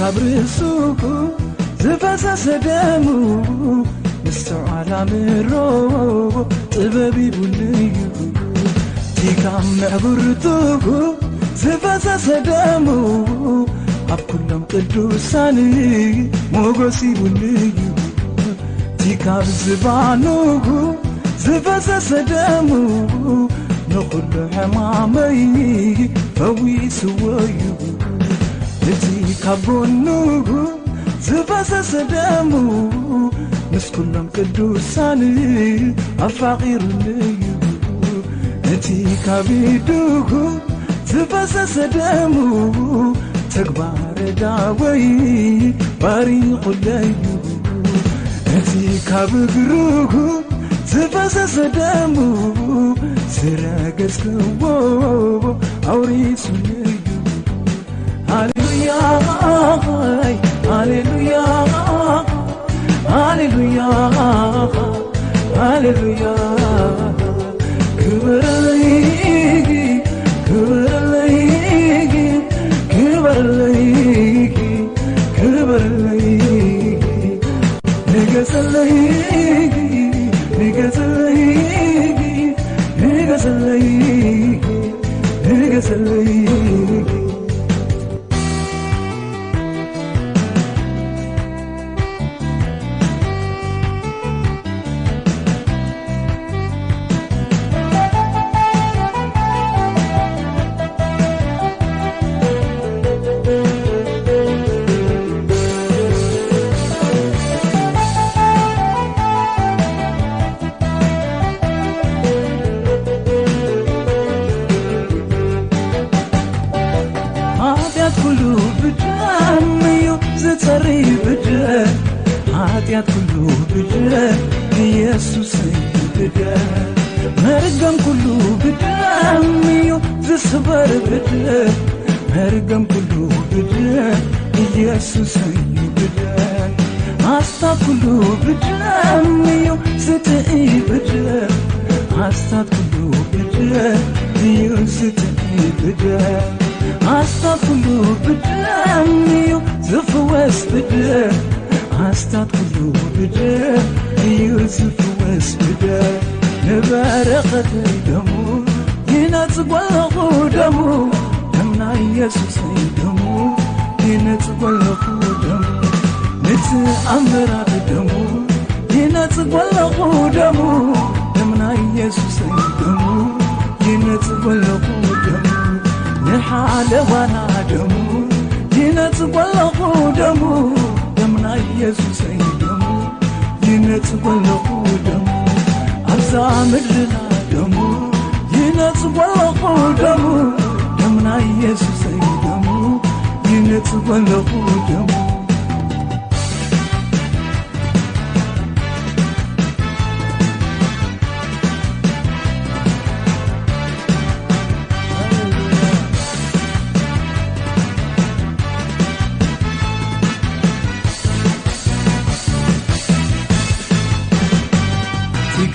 كابرسو زفاسس دمو مستعلى مرو طببي بنيو تيكام معبرتو زفاسس دمو أبكلم قدوساني موغسي بنيو تيكام زبانو زفاسس دمو نخل حمامي فويس ويو نتي كابونو زفاسس دمو نس كلهم قدوساني أفاقير ليو نتي كابيدو زفاسس دمو تكبار داوي باريق ليو نتي كابقروه زفاسس دمو سراقس كوو أوريس ليو هاليلويا هاليلويا هاليلويا هاليلويا كبر ليكي كبر ليكي كبر ليكي كبر ليكي نقص ليكي نقص ليكي نقص ليكي نقص ليكي ኃጢአት ሁሉ ብደል ኢየሱስ ብደል መርገም ሁሉ ብደል ዝስበር ብደል መርገም ሁሉ ብደል ኢየሱስ ብደል አስታት ሁሉ ብደል ስትይ ብደል አስታት ሁሉ ብደል ኢየሱስ ብደል አስታት ሁሉ ብደል ዝፍወስ ብደል أستاذ كله بدأ يوسف واسبدأ نبارقة دمو ينتقلق دمو دمنا يسوس دمو ينتقلق دمو نتأمر بدمو ينتقلق دمو دمنا يسوس دمو ينتقلق دمو نحال وانا دمو ينتقلق دمو دمنا يسوس دمو ينتقلق دمو أبزا مدرنا دمو ينتقلق دمو دمنا يسوس دمو ينتقلق دمو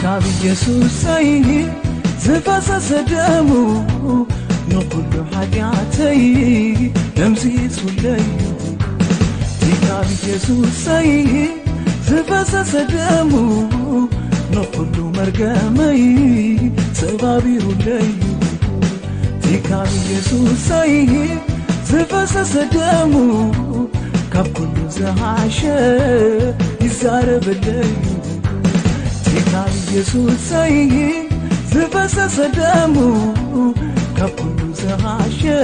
كاب يسوس سيدي زفاسس دمو نقول حاجاتي تمسيس وليو كاب يسوس سيدي زفاسس دمو نقول مرقمي سبابي وليو كاب يسوس سيدي زفاسس دمو كاب كل زعاشة يزارب الليو كاب يسوس سيدي زفاسس دمو كابكل زغاشة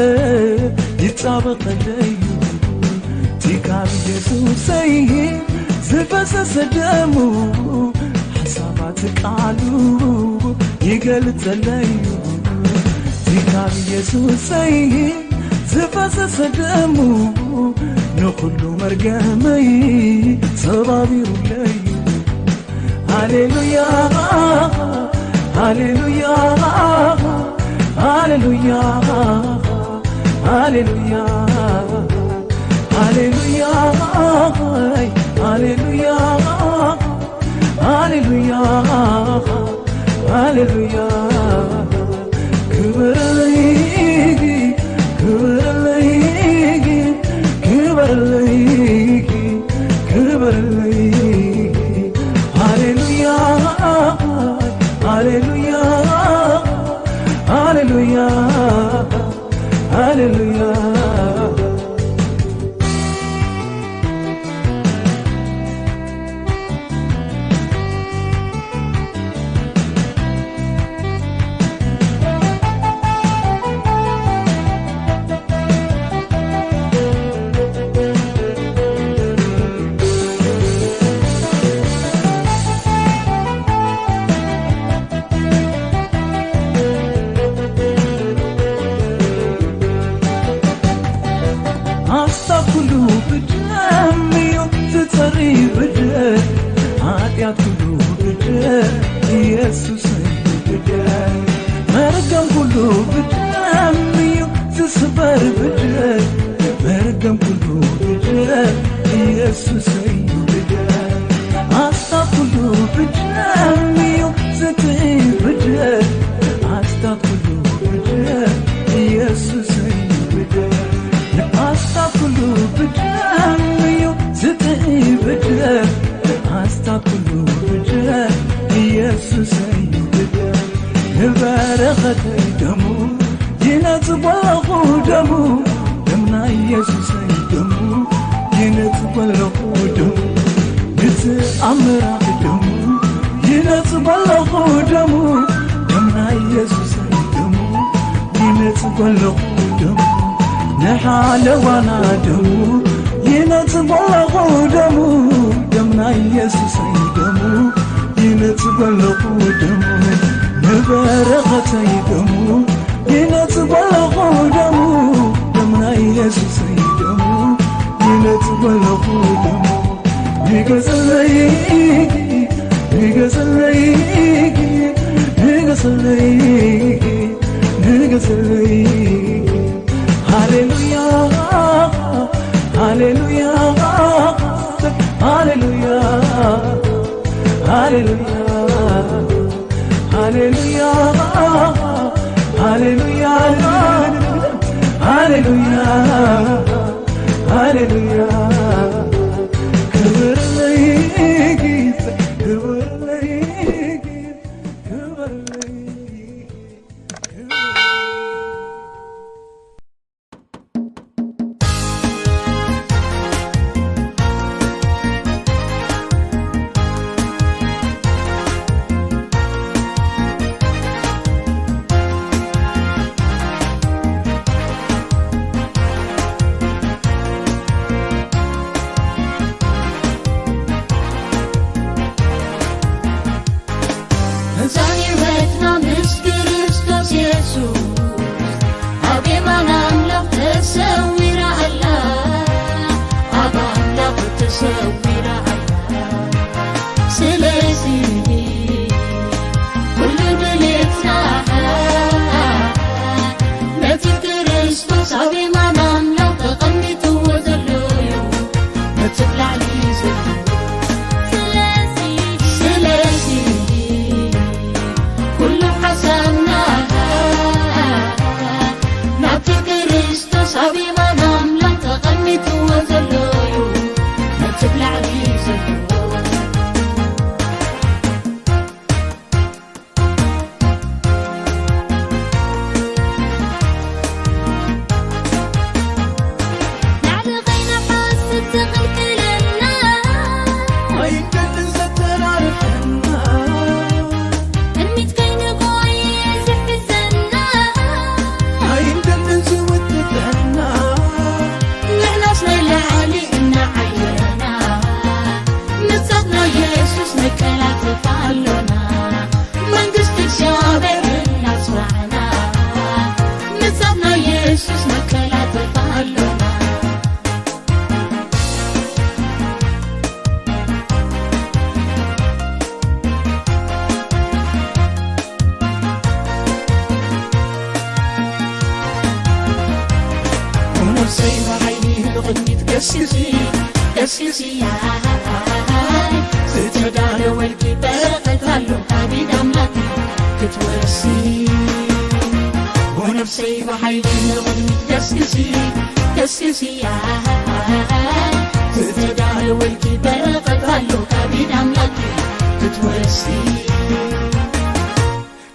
يتصابق ليو كاب يسوس سيدي زفاسس دمو حساباتك عالو يقلت ليو كاب يسوس سيدي زفاسس دمو نقول مرقمي صبابي ليو هاليلويا هاليلويا هاليلويا هاليلويا هاليلويا هاليلويا هاليلويا هاليلويا كبر ليكي كبر ليكي كبر ليكي ሃሌሉያ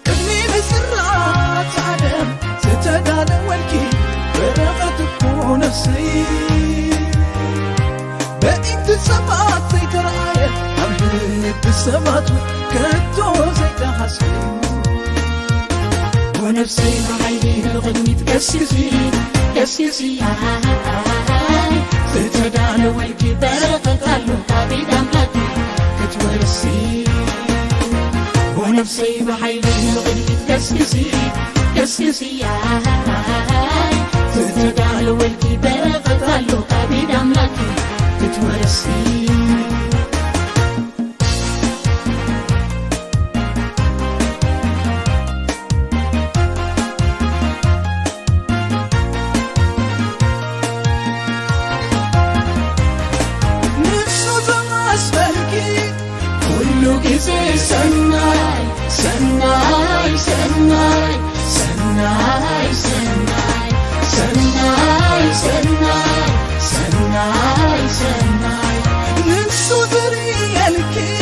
كمي مسرات عالم ستدان والكي السبات كتو زيت حسين ونفسي بعيني الغدمي تكسسي كسسي ستدعى ويجي برقة اللقابي دمتي كتورسي ونفسي بعيني الغدمي تكسسي كسسي ستدعى ويجي برقة اللقابي دمتي كتورسي سناي سناي سناي سناي سناي سناي سناي سناي سناي نفسو ذريالكي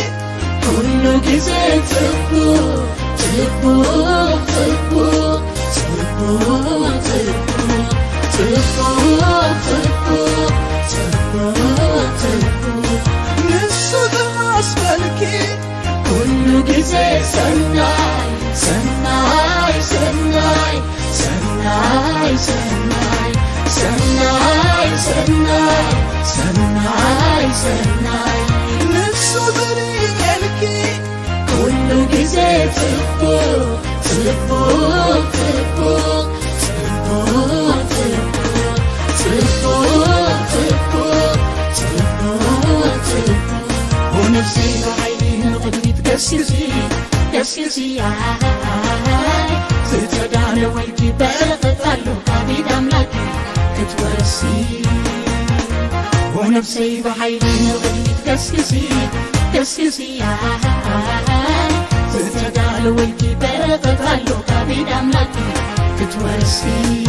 كل جزء تبو تبو تبو تبو تبو تبو تبو تبو نفسو ذريالكي كل جزء سناي سناي سناي سناي سناي سناي سناي سناي سناي نفسو ذريالكي كل جزء تبو تبو تبو تبو تبو تبو تبو تبو ونفسي بعيني الغدمي تكسسي كسسي ستدعى ويجي برقة اللقابي دملكي كتورسي ونفسي بعيني الغدمي تكسسي كسسي ستدعى ويجي برقة اللقابي دملكي كتورسي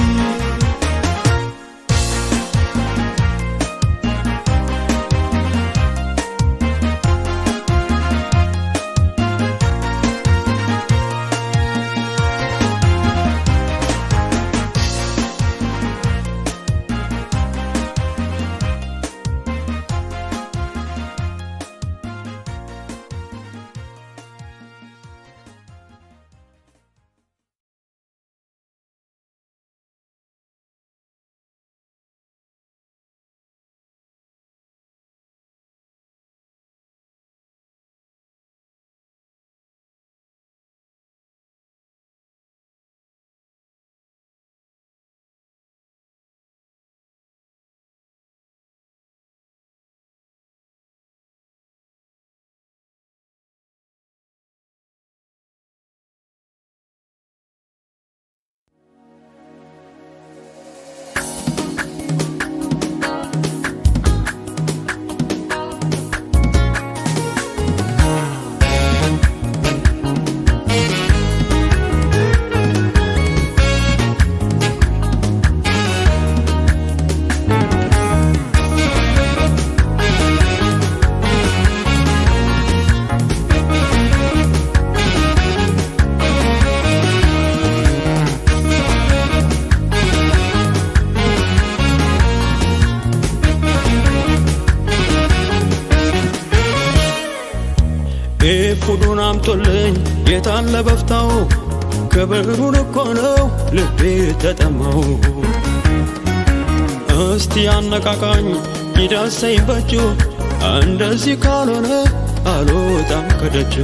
ኤፉዱን አምጦልኝ የታለ በፍታው ክብሩን እኮ ነው ልቤ ተጠማው እስቲ አነቃቃኝ ይዳሰኝ በእጁ እንደዚህ ካልሆነ አልወጣም ከደጁ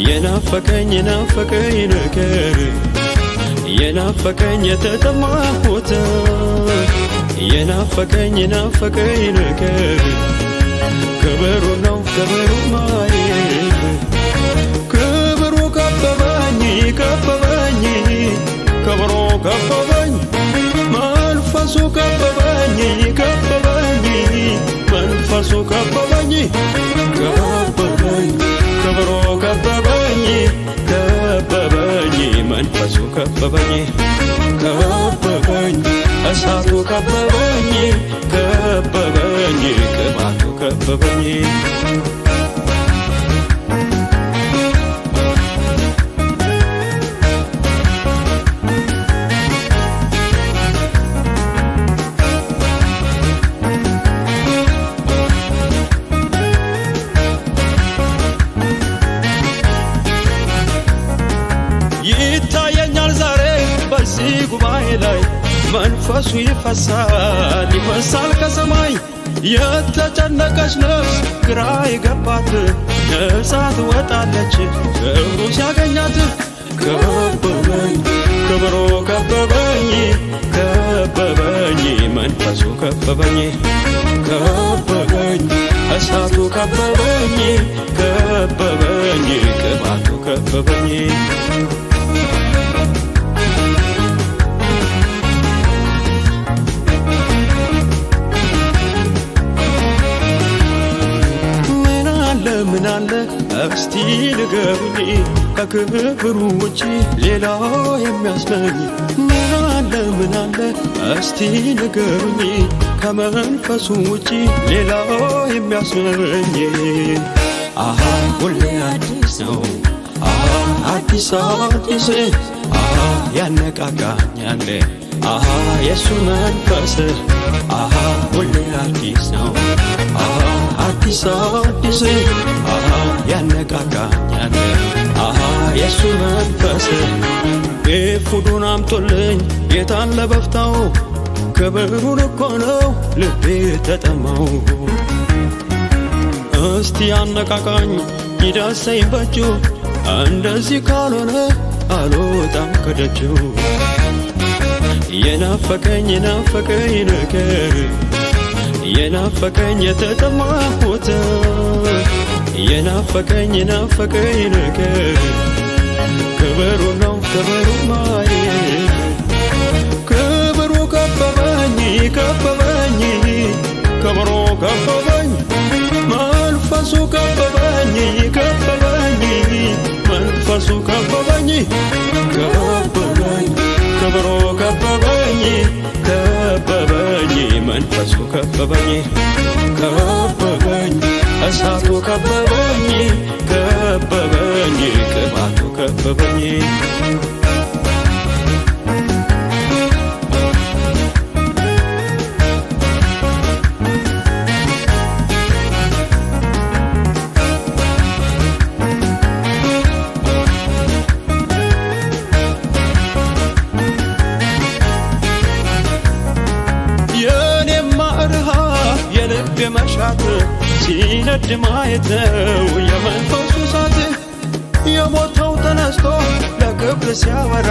የናፈቀኝ ነገር የናፈቀኝ የተጠማሁት የናፈቀኝ ነገር ክብሩ ነው ክብሩ ማየት ክብሩ ከበበኝ ከበበኝ ክብሩ ከበበኝ መንፈሱ ከበበኝ ከበበኝ መንፈሱ ከበበኝ ከበበኝ ክብሩ ከበበኝ ከበበኝ መንፈሱ ከበበኝ ከበበኝ እሳቱ ከበበኝ ከበበኝ ቅባቱ ከበበኝ መንፈሱ ይፈሳል ከሰማይ የተጨነቀች ነፍስ ግራ የገባት ነፃ ትወጣለች ክብሩ ሲያገኛት። ከበበኝ ክብሩ ከበበኝ መንፈሱ ከበበኝ እሳቱ ከበበኝ ቅባቱ ከበበኝ። ምን አለ እስቲ ንገሩኝ ከክብሩ ውጪ ሌላ የሚያስመኝ? ምን አለ እስቲ ንገሩኝ ከመንፈሱ ውጪ ሌላ የሚያስመኝ? ሁሌ አዲስ ነው አዲስ ያነቃቃኛል የሱ መንፈስ ሁሌ አዲስ ነው አዲስ ያነቃቃኛል የሱ መንፈስ። ኤፉዱን አምጦልኝ ጌታን ለበፍታው ክብሩን እኮ ነው ልቤ ተጠማው። እስቲ አነቃቃኝ ይዳሰኝ በእጁ እንደዚህ ካልሆነ አልወጣም ከደጁ። የናፈቀኝ ነገር የናፈቀኝ የተጠማሁት የናፈቀኝ ነገር ክብሩ ነው ክብሩ ማየት። ክብሩ ከበበኝ ክብሩ ከበበኝ መንፈሱ ከበበኝ መንፈሱ ከበበኝ ክብሩ ከበበኝ መንፈሱ ከበበኝ እሳቱ ከበበኝ ቅባቱ ከበበኝ። የመሻት ሲነድ ማየት ነው የመንፈሱ እሳት። የሞተው ተነስቶ ለክብር ሲያወራ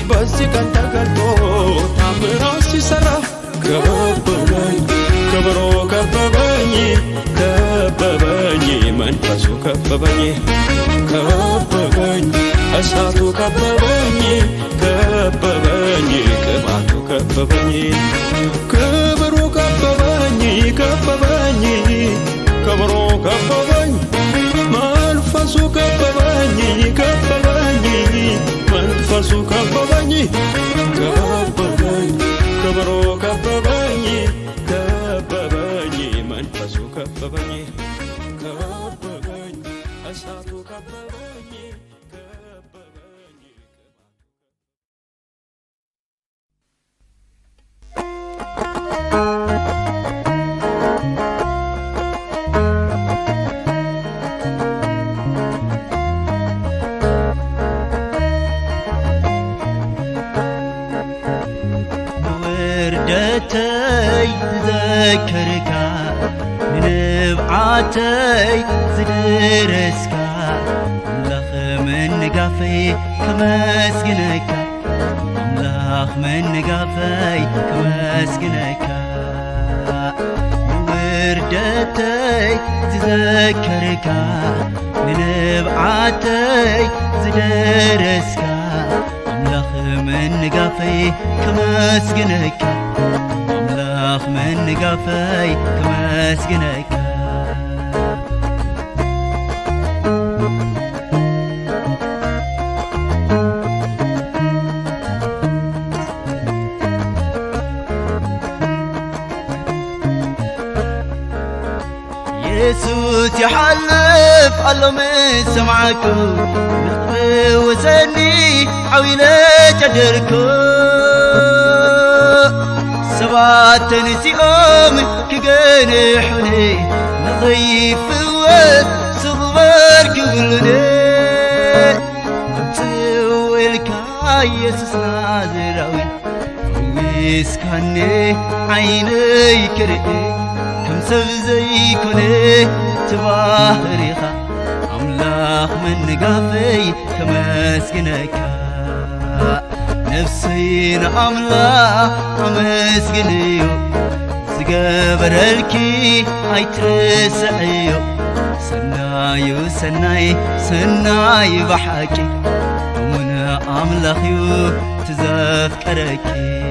በዚህ ቀን ተገልጦ ታምራት ሲሰራ። ከበበኝ ክብሩ ከበበኝ መንፈሱ ከበበኝ እሳቱ ከበበኝ ቅባቱ ከበበኝ። ክብሩ ከበበኝ ክብሩ ከበበኝ መንፈሱ ከበበኝ መንፈሱ ከበበኝ ክብሩ ከበበኝ መንፈሱ ከበበኝ እሳቱ ከበበኝ ዝዘከርካ ንንብዓተይ ዝድረስካ ኣምላኽ መንጋፈይ ከመስግነካ ኣምላኽ መንጋፈይ ከመስግነካ ንውርደተይ ዝዘከርካ ንንብዓተይ ዝድረስካ ኣምላኽ መንጋፈይ ከመስግነካ ኣምላኽ መንጋፈይ ከመስግነካ ኢየሱስ ይሓልፍ ኣሎ ምስ ሰማዕኩ ንኽብወሰኒ ዓዊለ ጨደርኩ ሰባት ተንሲኦም ክገንሑኒ ንኸይፍወስ ስኽበር ክብሉኒ ጽውኢልካ ኢየሱስ ናዝራዊ مسكني عيني كرئي كم سبزي كوني تباهريخا أملاخ من نقافي كمسكنك نفسين أملاخ أمسكنيو زقبر الكي عيترسعيو سنايو سناي بحاكي ومن أملاخيو تذكركي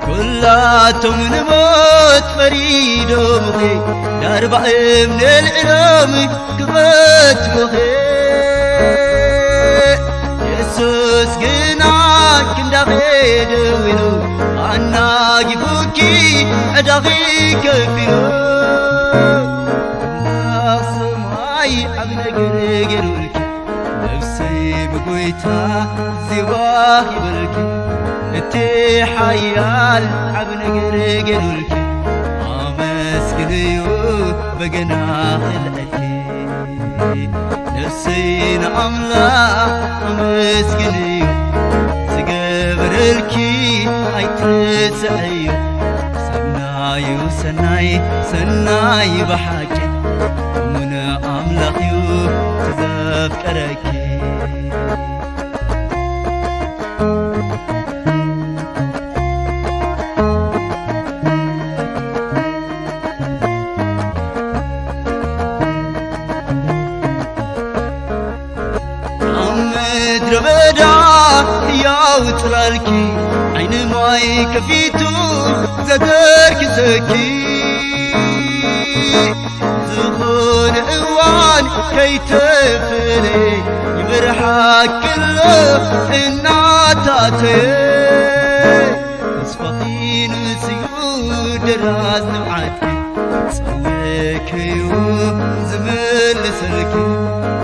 كلاتهم نموت فريدو مخي داربع من العلام قبت مخي يسوس قناك اندغي دوينو أنا جبوكي أدغي كفينو سماي عبنا قرقرولك نفسي بقويتا زواهي بالكي انتي حيال عبنا قرقرولك أمسكنيو بقناخ الأكي نفسين أملاح أمسكنيو تقبر الكي عيترسعيو سناي بحاجة ومن أملاخيو تذكركي ربدا يا وترالكي عين ماي كفيتو زدرك سكي زخون اوان كي تفلي يبرحك كله الناتاتي اصفقين سيود راس نوعاتي صويكيو زمل سلكي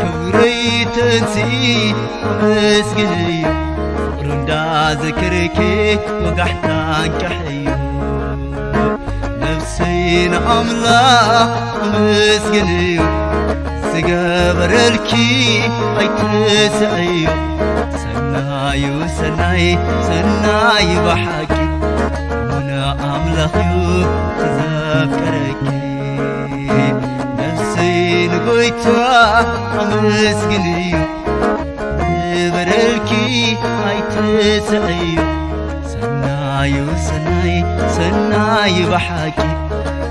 كوريتنسي مسكنيو فرندا ذكركي وقحتان كحيو نفسين أملاح مسكنيو سقبر الكي عيترسعيو سناي بحاكي ومن أملاخيو تذكركي نفسين قويتا مسكنيو برلكي عيترسعيو سناي بحاكي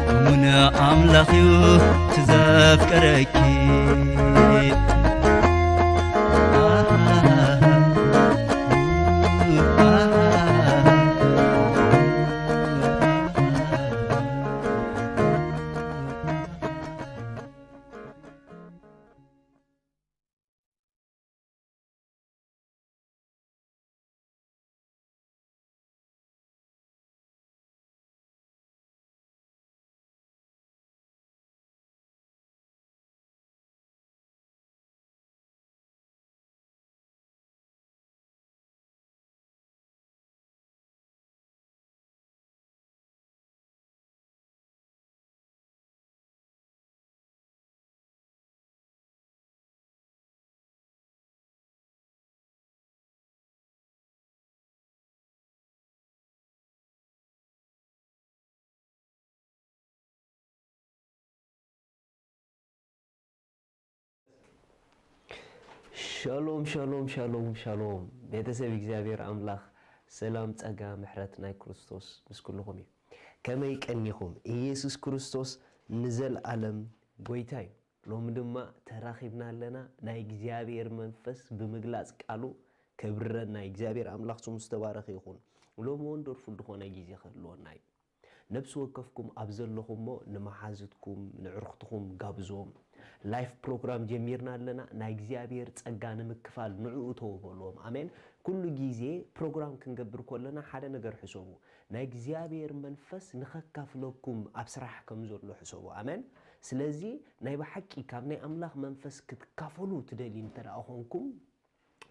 ومن أملاخيو تذكركي ሻሎም ቤተሰብ እግዚአብሔር አምላኽ ሰላም ጸጋ ምሕረት ናይ ክርስቶስ ምስኩልኹም እዩ ከመይ ቀኒኹም ኢየሱስ ክርስቶስ ንዘለዓለም ጎይታ እዩ ሎሚ ድማ ተራኺብና ኣለና ናይ እግዚአብሔር መንፈስ ብምግላጽ ቃሉ ከብረና እግዚአብሔር አምላኽ ስሙ ዝተባረኸ ይኹን ሎሚ ወንደርፉል ዝኾነ ጊዜ ከልወና እዩ ነብስ ወከፍኩም ኣብዘለኹምሞ ንመሓዝትኩም ንዕርኽትኩም ጋብዞም ላይፍ ፕሮግራም ጀሚርና ኣለና ናይ እግዚአብሔር ጸጋ ንምክፋል ንዕኡ ተወበሎም አሜን ኩሉ ጊዜ ፕሮግራም ክንገብር ኮለና ሓደ ነገር ሕሰቡ ናይ እግዚአብሔር መንፈስ ንኸካፍለኩም ኣብ ስራሕ ከም ዘሎ ሕሰቡ አሜን ስለዚ ናይ በሐቂ ካብ ናይ አምላኽ መንፈስ ክትካፈሉ ትደሊ እንተዳ ኮንኩም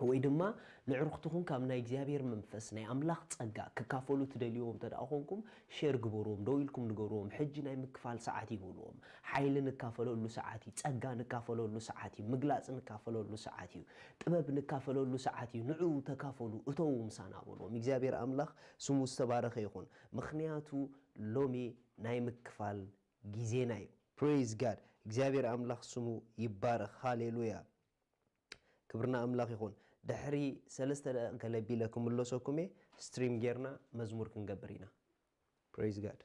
ወይ ድማ ንዕሩኽትኹም ካብ ናይ እግዚአብሔር መንፈስ ናይ ኣምላኽ ጸጋ ክካፈሉ ትደልዩዎም ተዳኾንኩም ሼር ግበሩዎም ደው ኢልኩም ንገሩዎም ሕጂ ናይ ምክፋል ሰዓት ይብልዎም ሓይሊ ንካፈለሉ ሰዓት እዩ ጸጋ ንካፈለሉ ሰዓት እዩ ምግላጽ ንካፈለሉ ሰዓት እዩ ጥበብ ንካፈለሉ ሰዓት እዩ ንዑ ተካፈሉ እተው ምሳና ብልዎም እግዚአብሔር ኣምላኽ ስሙ ዝተባረኸ ይኹን ምኽንያቱ ሎሚ ናይ ምክፋል ጊዜና እዩ praise god እግዚአብሔር ኣምላኽ ስሙ ይባረኽ ሃሌሉያ ክብርና ኣምላኽ ይኹን ድሕሪ 3 ገለቢለ ክምለሰኩም ስትሪም ጌርና መዝሙር ክንገብር ኢና praise god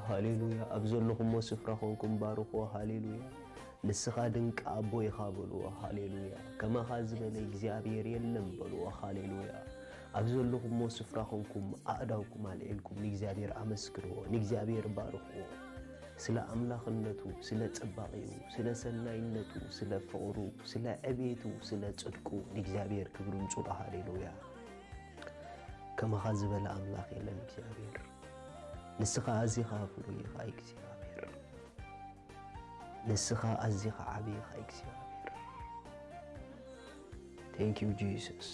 ሃሌሉያ ኣብዘለኹም ስፍራ ኾንኩም ባርኾ ሃሌሉያ ንስኻ ድንቅ ኣቦ ኢኻ በልዎ ሃሌሉያ ከማኻ ዝበለ እግዚኣብሔር የለም በልዎ ሃሌሉያ ኣብ ዘለኹሞ ስፍራ ኾንኩም ኣእዳውኩም ኣልዒልኩም ንእግዚኣብሔር ኣመስግንዎ ንእግዚኣብሔር ባርኽዎ ስለ ኣምላኽነቱ ስለ ጽባቕኡ ስለ ሰናይነቱ ስለ ፍቕሩ ስለ ዕቤቱ ስለ ጽድቁ ንእግዚኣብሔር ክብሪ ምጹእ ሃሌሉያ ከማኻ ዝበለ ኣምላኽ የለን እግዚአብሔር ንስኻ ኣዚኻ ፍሉይ ኢኻ እግዚአብሔር ንስኻ ኣዚኻ ዓብይ ኢኻ እግዚአብሔር Thank you Jesus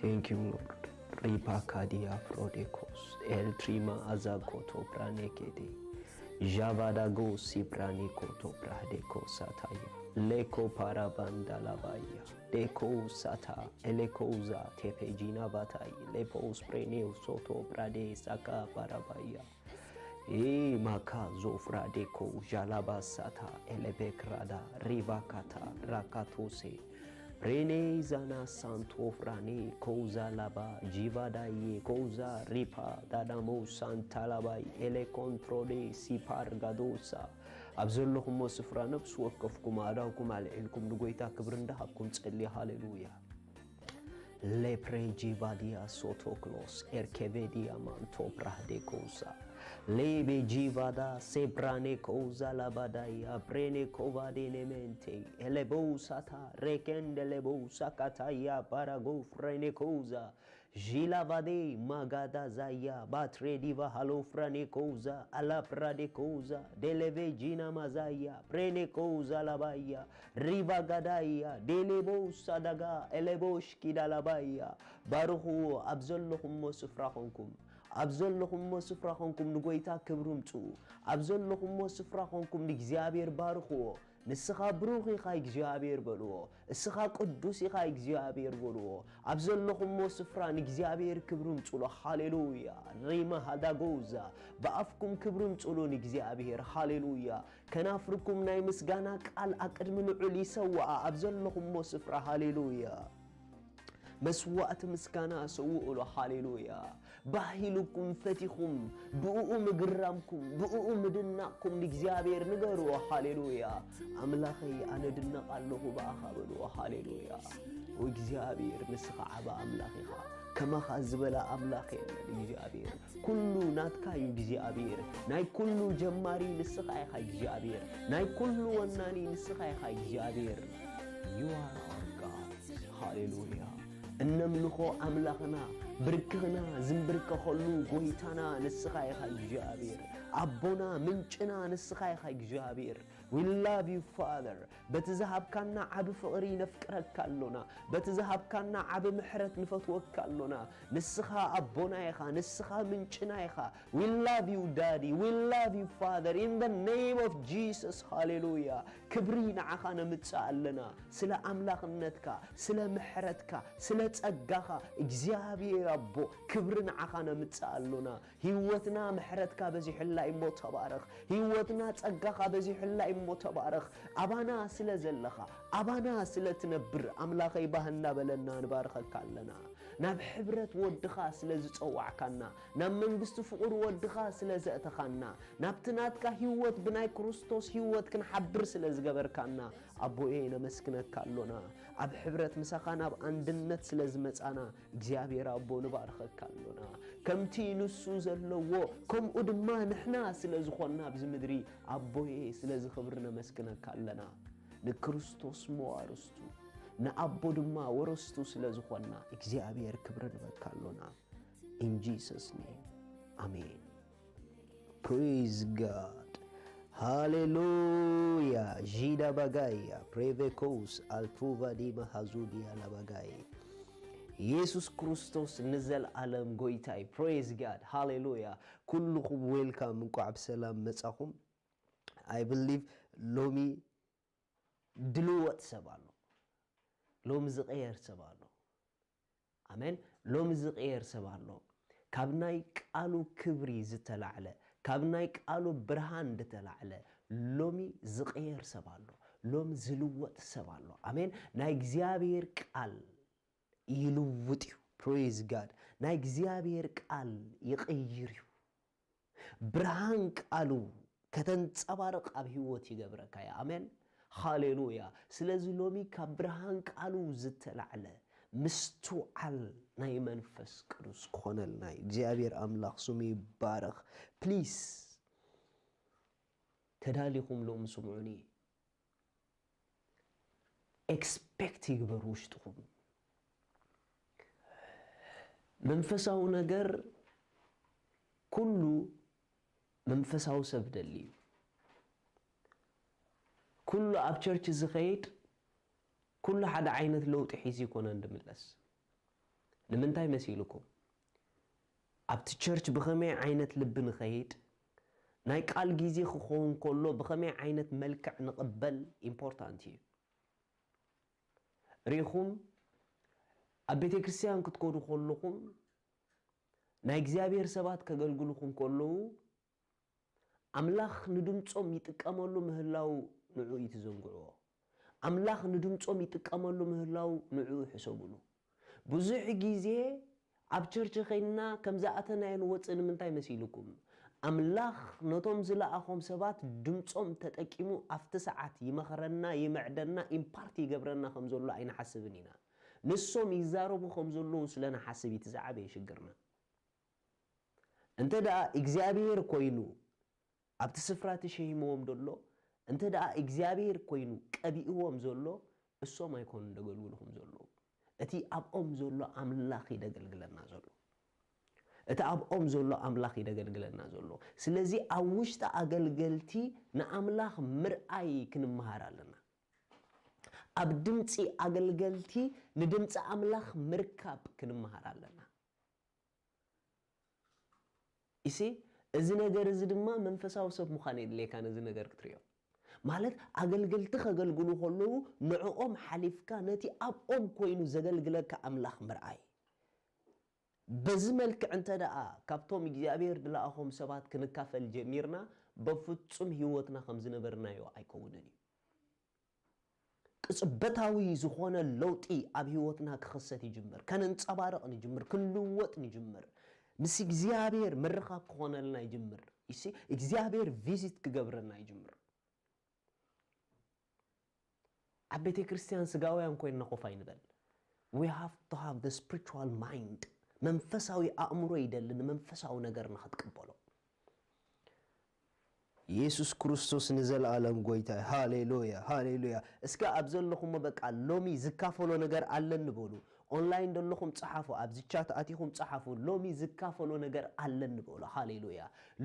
Thank you Lord Ripakadia Frodekos El Trima Azakoto Pranekete Javadago Sipranikoto Pradeko Sataya Leko Parabanda Labaya Deko Sata Elekoza Tepejina Batai Lepos Preneo Soto Prade Saka Parabaya Maka Zofra Deko Jalaba Sata Elebekrada Rivakata Rakatose Prene Zana Santo Frane Koza Laba Jivadaye Koza Ripa Dadamo Santalabai Ele Controle Sipar Gadosa أبزلهم وسفرا نفس وقفكم أداوكم على علكم نقويتا كبرندا حبكم تسألي هاليلويا لبريجي باديا سوتوكلوس إركبيديا مانتو برهدي كوسا لبي جيفادا سيبراني كوزا لابادايا بريني كوفادي نمنتي إلبوساتا ريكند لبوسا كاتايا باراغو فريني كوزا Jila vade magada zaya batrediva halofrane koza ala prade koza deleve jina mazaya prene koza labaya riva gadaya delebo sadaga elebosh kidalabaya baruhu abzalluhum wasfrahunkum أبزلهم وسفرهم نقويتا كبرمتو أبزلهم وسفرهم نجزابير بارخو نسخا بروخي خايك جابير بلو السخا قدوسي خايك جابير بلو أبزلهم وسفرا نجزابير كبرمتو هاليلويا ريما هذا جوزا بأفكم كبرمتو نجزابير هاليلويا كنافركم نايمس غاناك على أكد من علي سوا أبزلهم وسفرا هاليلويا مسوات مسكانا سوء له هاليلويا باهلكم فتيكم بؤو مقرامكم بؤو مدناكم نجزابير نقروا هاليلويا أملاخي أنا دنق الله بأخابلوا هاليلويا وجزابير مسخ عبا أملاخيها كما خزبلا أملاخي نجزابير كل ناتكا يجزابير ناي كل جماري نسخ أيها يجزابير ناي كل وناني نسخ أيها يجزابير You are our God هاليلويا النملخو أملاخنا بركنا زنبرك خلو قويتنا نسخاي خاي جابير أبونا منشنا نسخاي خاي جابير We love you Father بتذهب كنا عب فقري نفكرك كالونا بتذهب كنا عب محرت نفتوك كالونا نسخا أبونا يخا نسخا منشنا يخا We love you Daddy We love you Father In the name of Jesus Hallelujah كبرين عخانا متسألنا سلا أملاخ النتكا سلا محرتكا سلا تأقاخا إجزابير ربو كبرنا عخانا متسألنا هيوتنا محرتكا بزي حلا إمو تبارخ هيوتنا تأقاخا بزي حلا إمو تبارخ أبانا سلا زلخا أبانا سلا تنبر أملاخي باهنا بلنا نبارخك كالنا ناب حبرت ودخا سلا زتوعكنا ناب منقست فقر ودخا سلا زأتخانا ناب تناتكا هيوت بناي كروستوس هيوت كن حبر سلا زقبركانا أبو إينا مسكنك كالنا أب حبرت مساقانا بأندنت سلا زمتانا እግዚአብሔር አቦ ንባርኸክ ካሎና ከምቲ ንሱ ዘለዎ ከም ኡድማ ንሕና ስለዝኾና ብዝምድሪ አቦዬ ስለዚ ክብርነ መስክነክ ካለና ንክርስቶስ መዋርስቱ ንአቦ ድማ ወርስቱ ስለዝኾና እግዚአብሔር ክብርን በካሎና in Jesus name amen praise God hallelujah jida bagaya prevekos altruva di mahazudia la bagaya Jesus Christos نزل عالم قويتاي praise God hallelujah كلكم welcome منكم عبد السلام مساكم I believe لومي دلوت سبالو لوم زغير سبالو amen لوم زغير سبالو كابناي قالو كبري زتلعله كابناي قالو برهان دتلعله لومي زغير سبالو لوم زلوت سبالو amen ناي እግዚአብሔር ቃል يلوتيو praise God نا እግዚአብሔር ቃል يقيريو برهان قالو كتنصبارق اب ህይወት ይገብረካ አሜን ሃሌሉያ ስለዚህ ሎሚ ካብ ብርሃን ቃሉ ዝተላዕለ ምስተዋዕል ናይ መንፈስ ቅዱስ ኮነልና እግዚአብሔር አምላክ ስሙ ይባረክ ፕሊዝ ተዳሊኩም ሎም ስሙዑኒ ኤክስፔክት ይግበሩ ውሽጥኩም መንፈሳው ነገር ኩሉ መንፈሳው ሰብ ደልዩ ኩሉ ኣብ ቸርች ዝኸይድ ኩሉ ሓደ ዓይነት ለውጥ ሒዙ ይኮነ እንድምለስ ንምንታይ መሲልኩም ኣብቲ ቸርች ብኸመይ ዓይነት ልብ ንኸይድ ናይ ቃል ጊዜ ክኸውን ከሎ ብኸመይ ዓይነት መልክዕ ንቕበል ኢምፖርታንት እዩ ሪኹም ኣብ ቤተ ክርስቲያን ክትኮዱ ከለኹም ናይ እግዚአብሔር ሰባት ከገልግሉኩም ከለዉ አምላኽ ንድምጾም ይጥቀመሉ ምህላው ንዑ ይትዘንግዑ አምላኽ ንድምጾም ይጥቀመሉ ምህላው ንዑ ይሕሰቡሉ ብዙሕ ጊዜ ኣብ ቸርች ኸይና ከምዛኣተናይን ወፅን ምንታይ መሲልኩም አምላኽ ነቶም ዝለኣኾም ሰባት ድምጾም ተጠቂሙ ኣፍቲ ሰዓት ይመኸረና ይመዕደና ኢምፓርቲ ይገብረና ከም ዘሎ ኣይንሓስብን ኢና ንሶም ይዛረቡ ከም ዘለዉ ስለና ሓስብ ይትዛዓበ ይሽግርና እንተ ደኣ እግዚአብሔር ኮይኑ ኣብቲ ስፍራ ተሸይሞም ደሎ እንተ ደኣ እግዚአብሔር ኮይኑ ቀቢእዎም ዘሎ እሶም ኣይኮኑ እንደገልግሉኩም ዘሎ እቲ ኣብኦም ዘሎ አምላኽ ይደገልግለና ዘሎ እቲ ኣብኦም ዘሎ አምላኽ ይደገልግለና ዘሎ ስለዚ ኣብ ውሽጢ ኣገልገልቲ ንአምላኽ ምርኣይ ክንመሃር ኣለና ኣብ ድምፂ ኣገልገልቲ ንድምፂ አምላኽ ምርካብ ክንመሃር ኣለና ይሲ እዚ ነገር እዚ ድማ መንፈሳዊ ሰብ ምዃን የድልየካ ነዚ ነገር ክትሪኦ ማለት ኣገልገልቲ ከገልግሉ ከለዉ ንዕኦም ሓሊፍካ ነቲ ኣብኦም ኮይኑ ዘገልግለካ አምላኽ ምርኣይ በዚ መልክዕ እንተ ደኣ ካብቶም እግዚአብሔር ድለኣኾም ሰባት ክንካፈል ጀሚርና በፍጹም ህይወትና ከም ዝነበርናዮ ኣይከውንን እዩ ቅጽበታዊ ዝኾነ ለውጢ ኣብ ህይወትና ክኽሰት ይጅምር ከነንጸባረቕ ንጅምር ክንልወጥ ንጅምር ምስ እግዚአብሔር ምርኻብ ክኾነልና ይጅምር ይሲ እግዚአብሔር ቪዚት ክገብረና ይጅምር ኣብ ቤተ ክርስቲያን ስጋውያን ኮይንና ኮፍ ኣይንበል we have to have the spiritual mind መንፈሳዊ አእምሮ ይደልን መንፈሳዊ ነገር ንኽትቀበሎ ኢየሱስ ክርስቶስ ንዘለዓለም ጎይታ ሃሌሉያ ሃሌሉያ እስከ ኣብዘለኹም በቃ ሎሚ ዝካፈሎ ነገር አለን በሉ ኦንላይን ደለኹም ጽሓፉ ኣብዚ ቻት አቲኹም ጽሓፉ ሎሚ ዝካፈሎ ነገር አለን በሉ ሃሌሉያ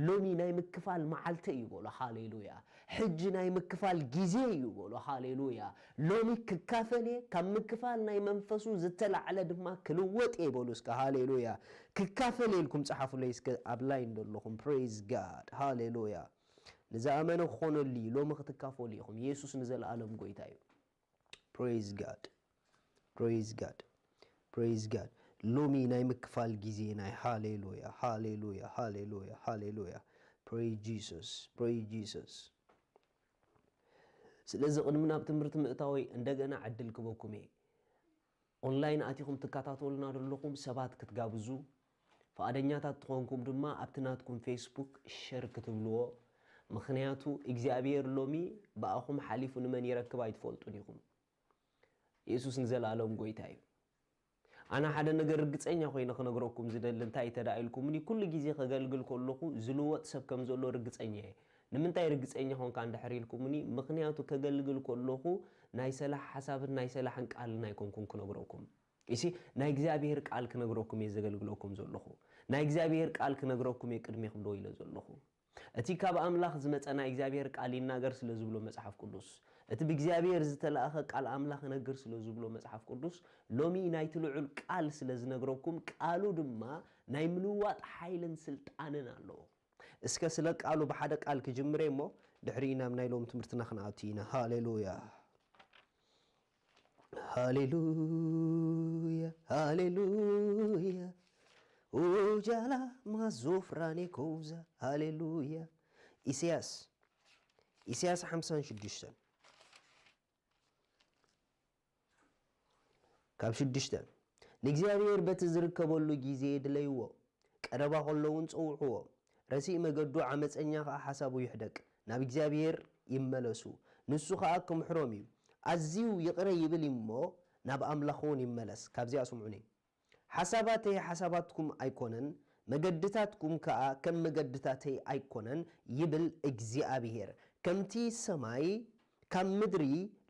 ሎሚ ናይ ምክፋል መዓልተ እዩ በሉ ሃሌሉያ ሕጂ ናይ ምክፋል ጊዜ እዩ በሉ ሃሌሉያ ሎሚ ክካፈለ ካብ ምክፋል ናይ መንፈሱ ዝተላዕለ ድማ ክልወጥ ይበሉ እስከ ሃሌሉያ ክካፈለ ኢልኩም ጽሓፉ ላይ እስከ ኣብ ላይን ደለኹም praise god ሃሌሉያ ንዛመነ ኾነሊ ሎሚ ክትካፈሉ ኢኹም ኢየሱስ ንዘለዓለም ጎይታ እዩ praise god praise god praise god ሎሚ ናይ ምክፋል ጊዜ ናይ ሃሌሉያ ሃሌሉያ ሃሌሉያ ሃሌሉያ praise jesus ስለዚ ቅድሚ ናብ ትምህርቲ ምእታዊ እንደገና ዕድል ክበኩም ኦንላይን አቲኹም ትከታተሉና ደለኹም ሰባት ክትጋብዙ ፈቃደኛታት ትኾንኩም ድማ ኣብትናትኩም ፌስቡክ ሼር ክትብልዎ ምክንያቱ እግዚአብሔር ሎሚ ባአኹም ሓሊፉ ንመን ይረክብ ኣይትፈልጡን ኢኹም ኢየሱስ ንዘለዓለም ጎይታ እዩ አና ሓደ ነገር ርግፀኛ ኮይነ ክነግረኩም ዝደል እንታይ ተዳኢልኩም ኒ ኩሉ ጊዜ ከገልግል ከለኹ ዝልወጥ ሰብ ከም ዘሎ ርግፀኛ ንምንታይ ርግፀኛ ሆንካ እንድሕሪልኩም ኒ ምክንያቱ ከገልግል ከለኹ ናይ ሰላሕ ሓሳብን ናይ ሰላሕን ቃልን ኣይኮንኩም ክነግረኩም ይሲ ናይ እግዚአብሔር ቃል ክነግረኩም የዘገልግለኩም ዘለኹ ናይ እግዚአብሔር ቃል ክነግረኩም የቅድሚኹም ደው ኢለ ዘለኹ እቲ ካብ አምላኽ ዝመጸና እግዚአብሔር ቃል ይናገር ስለዝብሎ መጽሐፍ ቅዱስ እቲ ብእግዚአብሔር ዝተላእኸ ቃል አምላኽ ነገር ስለዝብሎ መጽሐፍ ቅዱስ ሎሚ ናይ ትልዑል ቃል ስለዝነግረኩም ቃሉ ድማ ናይ ምልዋጥ ኃይልን ስልጣንን ኣለዎ እስከ ስለ ቃሉ በሓደ ቃል ክጅምረ እሞ ድሕሪና ናይ ሎም ትምህርትና ክነኣቲና ሃሌሉያ ሃሌሉያ ሃሌሉያ ኦጃላ ማዞፍራኔ ኮዛ ሃሌሉያ ኢሳያስ 56 ካብ 6 ንእግዚአብሔር በቲ ዝርከበሉ ጊዜ ድለይዎ ቀረባ ከለውን ጽውዕዎ ረሲእ መገዱ ዓመፀኛ ኸ ሓሳቡ ይሕደቅ ናብ እግዚአብሔር ይመለሱ ንሱ ከዓ ክምሕሮም እዩ ኣዝዩ ይቕረ ይብል እሞ ናብ ኣምላኹን ይመለስ ካብዚኣ ስምዑኒ ሓሳባተይ ሓሳባትኩም ኣይኮነን መገድታትኩም ከዓ ከም መገድታተይ ኣይኮነን ይብል እግዚአብሔር ከምቲ ሰማይ ካብ ምድሪ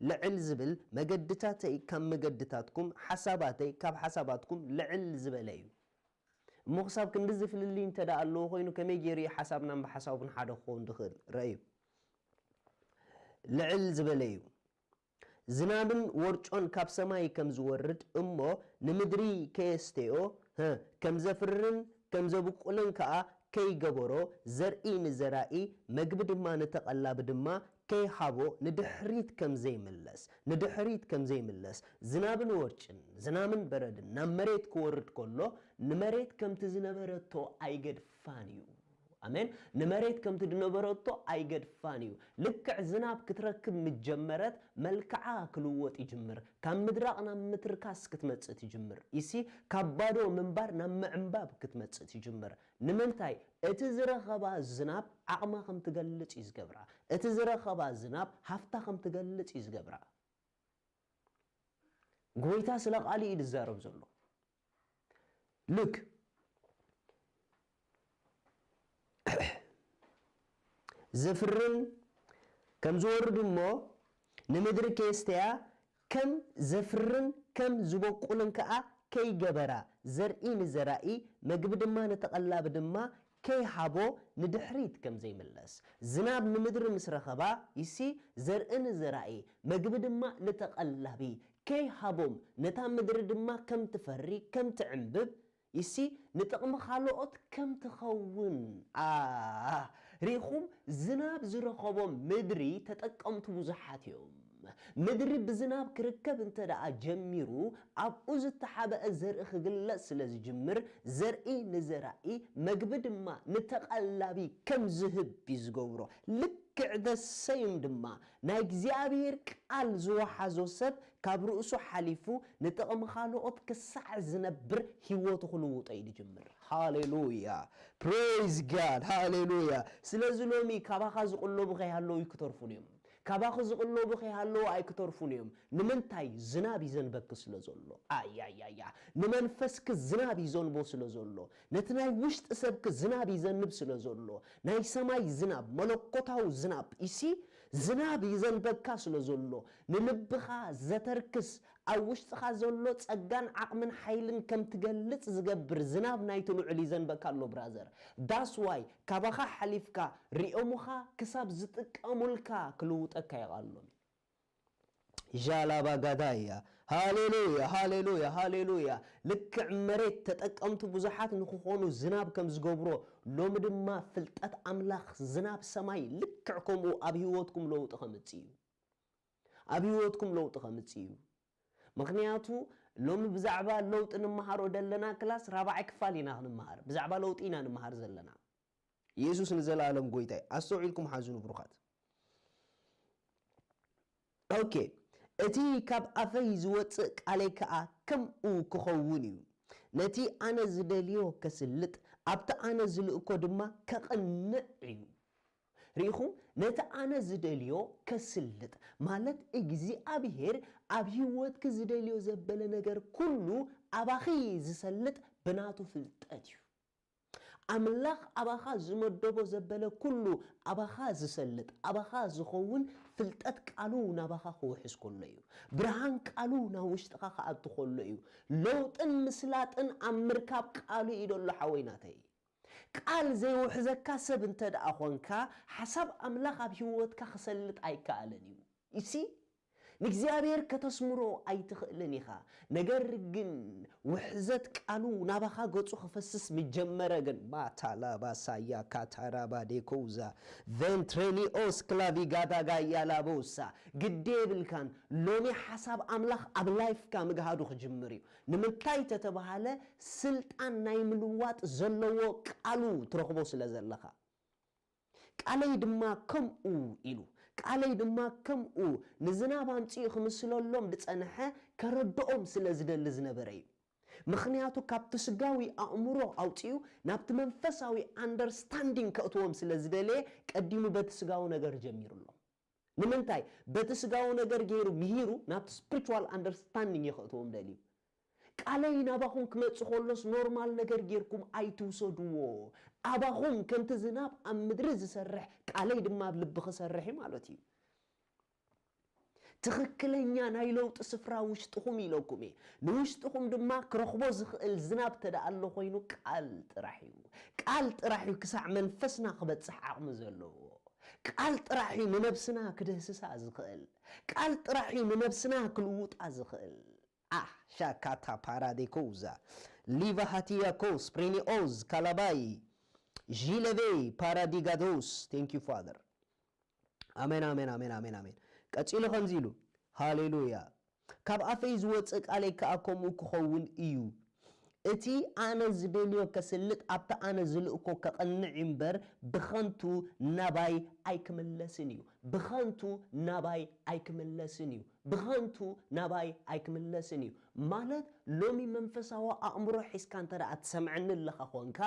ልዕል ዝብል መገድታተይ ካብ መገድታትኩም ሓሳባተይ ካብ ሓሳባትኩም ልዕል ዝበለ እዩ እሞ ክሳብ ክንዲ ዝፍልሊ እንተዳ ኣለዎ ኮይኑ ከመይ ገይሩ ሓሳብና ብሓሳቡን ሓደ ክኸውን ድኽእል ረእዩ ልዕል ዝበለ እዩ ዝናብን ወርጮን ካብ ሰማይ ከም ዝወርድ እሞ ንምድሪ ከየስተዮ ከም ዘፍርን ከም ዘብቁልን ከዓ ከይገበሮ ዘርኢ ንዘራኢ መግቢ ድማ ንተቐላቢ ድማ ከይሃቦ ንድሕሪት ከም ዘይምለስ ዝናብን ወርጭን ዝናብን በረድን ናብ መሬት ክወርድ ከሎ ንመሬት ከምቲ ዝነበረቶ ኣይገድፋን እዩ አሜን ንመሬት ከምቲ ዝነበረቶ ኣይገድፋን እዩ ልክዕ ዝናብ ክትረክብ ምጀመረት መልክዓ ክልወጥ ይጅምር ካብ ምድራቕ ናብ ምትርካስ ክትመጽእ ይጅምር ይሲ ካብ ባዶ ምንባር ናብ ምዕንባብ ክትመጽእ ይጅምር ንምንታይ እቲ ዝረኸባ ዝናብ ዓቕማ ከም ትገልጽ ይዝገብራ እቲ ዝረኸባ ዝናብ ሃፍታ ከም ትገልጽ ይዝገብራ ጎይታ ስለ ቃል እዩ ዝዛረብ ዘሎ ልክ ዘፍርን ከም ዝወርድ እሞ ንምድሪ ከስተያ ከም ዘፍርን ከም ዝበቁልን ከዓ ከይገበራ ዘርኢ ንዘራኢ መግቢ ድማ ንተቐላቢ ድማ ከይሃቦ ንድሕሪት ከም ዘይምለስ ዝናብ ንምድሪ ምስ ረኸባ ይሲ ዘርኢ ንዘራኢ መግቢ ድማ ንተቐላቢ ከይሃቦም ነታ ምድሪ ድማ ከም ትፈሪ ከም ትዕንብብ ይሲ ንጥቕሚ ካልኦት ከም ትኸውን ሪኹም ዝናብ ዝረኸቦም ምድሪ ተጠቀምቱ ብዙሓት እዮም ምድሪ ብዝናብ ክርከብ እንተደኣ ጀሚሩ ኣብኡ ዝተሓበአ ዘርኢ ክግለጽ ስለ ዝጅምር ዘርኢ ንዘራኢ መግቢ ድማ ንተቐላቢ ከም ዝህብ ይዝገብሮ ልክዕ ደሰይም ድማ ናይ እግዚአብሔር ቃል ዝወሓዞ ሰብ ካብ ርእሱ ሓሊፉ ንጥቕሚ ካልኦት ክሳዕ ዝነብር ህይወቱ ክልውጦ ይጅምር ሃሌሉያ ፕሬዝ ጋድ ሃሌሉያ ስለዚ ሎሚ ካባኻ ዝቕለቡ ከይሃለዉ ይክተርፉን እዮም ካባኹ ዝቕለቡ ከይሃለዉ ኣይክተርፉን እዮም ንምንታይ ዝናብ ይዘንበክ ስለ ዘሎ ኣያያያ ንመንፈስክ ዝናብ ይዘንቦ ስለ ዘሎ ነቲ ናይ ውሽጢ ሰብክ ዝናብ ይዘንብ ስለ ዘሎ ናይ ሰማይ ዝናብ መለኮታዊ ዝናብ ይሲ ዝናብ ይዘንበካ ስለ ዘሎ ንልብኻ ዘተርክስ ኣብ ውሽጥኻ ዘሎ ጸጋን ዓቕምን ሓይልን ከም ትገልጽ ዝገብር ዝናብ ናይቲ ልዑል ይዘንበካ ኣሎ ብራዘር ዳስ ዋይ ካባኻ ሓሊፍካ ሪኦሙኻ ክሳብ ዝጥቀሙልካ ክልውጠካ ይቓሎም ጃላባ ጋዳያ ሃሌሉያ ሃሌሉያ ሃሌሉያ ልክዕ መሬት ተጠቀምቱ ብዙሓት ንክኾኑ ዝናብ ከም ዝገብሮ ሎሚ ድማ ፍልጠት ኣምላኽ ዝናብ ሰማይ ልክዕ ከምኡ ኣብ ህይወትኩም ለውጥ ከምጽእ እዩ ኣብ ህይወትኩም ለውጥ ከምጽእ እዩ ምክንያቱ ሎሚ ብዛዕባ ለውጥ ንምሃሮ ደለና ክላስ 4ይ ክፋል ኢና ክንምሃር ብዛዕባ ለውጥ ኢና ንምሃር ዘለና ኢየሱስ ንዘላለም ጎይታ ኣስተውዒልኩም ሓዝኑ ብሩኻት ኦኬ እቲ ካብ ኣፈይ ዝወፅእ ቃለይ ከዓ ከምኡ ክኸውን እዩ ነቲ ኣነ ዝደልዮ ከስልጥ ኣብቲ ኣነ ዝልእኮ ድማ ከቕንዕ እዩ ሪኹም ነቲ ኣነ ዝደልዮ ከስልጥ ማለት እግዚአብሔር ኣብ ህይወትክ ዝደልዮ ዘበለ ነገር ኩሉ ኣባኺ ዝሰልጥ ብናቱ ፍልጠት እዩ ኣምላኽ ኣባኻ ዝመደቦ ዘበለ ኩሉ ኣባኻ ዝሰልጥ ኣባኻ ዝኸውን ፍልጠት ቃሉ ናባኻ ክውሕዝ ከሎ እዩ ብርሃን ቃሉ ናብ ውሽጥኻ ክኣቱ ከሎ እዩ ለውጥን ምስላጥን ኣብ ምርካብ ቃሉ እዩ ደሎ ሓወይናተይ ቃል ዘይውሕዘካ ሰብ እንተደኣ ኾንካ ሓሳብ ኣምላኽ ኣብ ህይወትካ ክሰልጥ ኣይከኣለን እዩ ይሲ ንእግዚአብሔር ከተስምሮ ኣይትኽእልን ኢኻ ነገር ግን ውሕዘት ቃሉ ናባኻ ገጹ ክፈስስ ምጀመረ ግን ባታላ ባሳያ ካታራባ ዴኮዛ ቬንትሬሊኦስ ክላቪጋዳጋ ያላቦሳ ግዴ ብልካን ሎሚ ሓሳብ ኣምላኽ ኣብ ላይፍካ ምግሃዱ ክጅምር እዩ ንምንታይ ተተባሃለ ስልጣን ናይ ምልዋጥ ዘለዎ ቃሉ ትረኽቦ ስለ ዘለኻ ቃለይ ድማ ከምኡ ኢሉ ቃለይ ድማ ከምኡ ንዝናብ ኣምፂኡ ክምስለሎም ድጸንሐ ከረድኦም ስለ ዝደሊ ዝነበረ እዩ ምክንያቱ ካብቲ ስጋዊ ኣእምሮ ኣውፂኡ ናብቲ መንፈሳዊ አንደርስታንዲንግ ከእትዎም ስለ ዝደለየ ቀዲሙ በቲ ስጋዊ ነገር ጀሚሩሎም ንምንታይ በትስጋው ነገር ገይሩ ምሂሩ ናብቲ spiritual understanding ይኸእትዎም ደልዩ ቃለይ ናባኹም ክመጽእ ኸሎስ ኖርማል ነገር ጌርኩም ኣይትውሰድዎ ኣባኹም ከምቲ ዝናብ ኣብ ምድሪ ዝሰርሕ ቃለይ ድማ ኣብ ልቢ ክሰርሕ ማለት እዩ ትኽክለኛ ናይ ለውጢ ስፍራ ውሽጥኹም ኢለኩም ንውሽጥኹም ድማ ክረኽቦ ዝኽእል ዝናብ ተዳኣሎ ኮይኑ ቃል ጥራሕ እዩ ክሳዕ መንፈስና ክበጽሕ ዓቕሚ ዘለዎ ቃል ጥራሕ እዩ ንነብስና ክደህስሳ ዝኽእል ቃል ጥራሕ እዩ ንነብስና ክልውጣ ዝኽእል ሻካታ ፓራዴኮዛ ሊቫሃቲያኮስ ፕሬኒኦዝ ካላባይ ዢለቬ ፓራዲጋዶስ ቴንክ ዩ ፋዘር አሜን አሜን አሜን አሜን አሜን ቀጽሉ ኸምዚሉ ሃሌሉያ ካብ አፈይ ዝወጽእ ቃለይ ከአኮሙ ክኸውን እዩ እቲ አነ ዝደልዮ ከስልጥ ኣብታ አነ ዝልእኮ ከቐንዕ እምበር ብኸንቱ ናባይ ኣይክመለስን እዩ ብኸንቱ ናባይ ኣይክመለስን እዩ ማለት ሎሚ መንፈሳዊ አእምሮ ሒስካ እንተደኣ ትሰምዕኒ ኣለኻ ኾንካ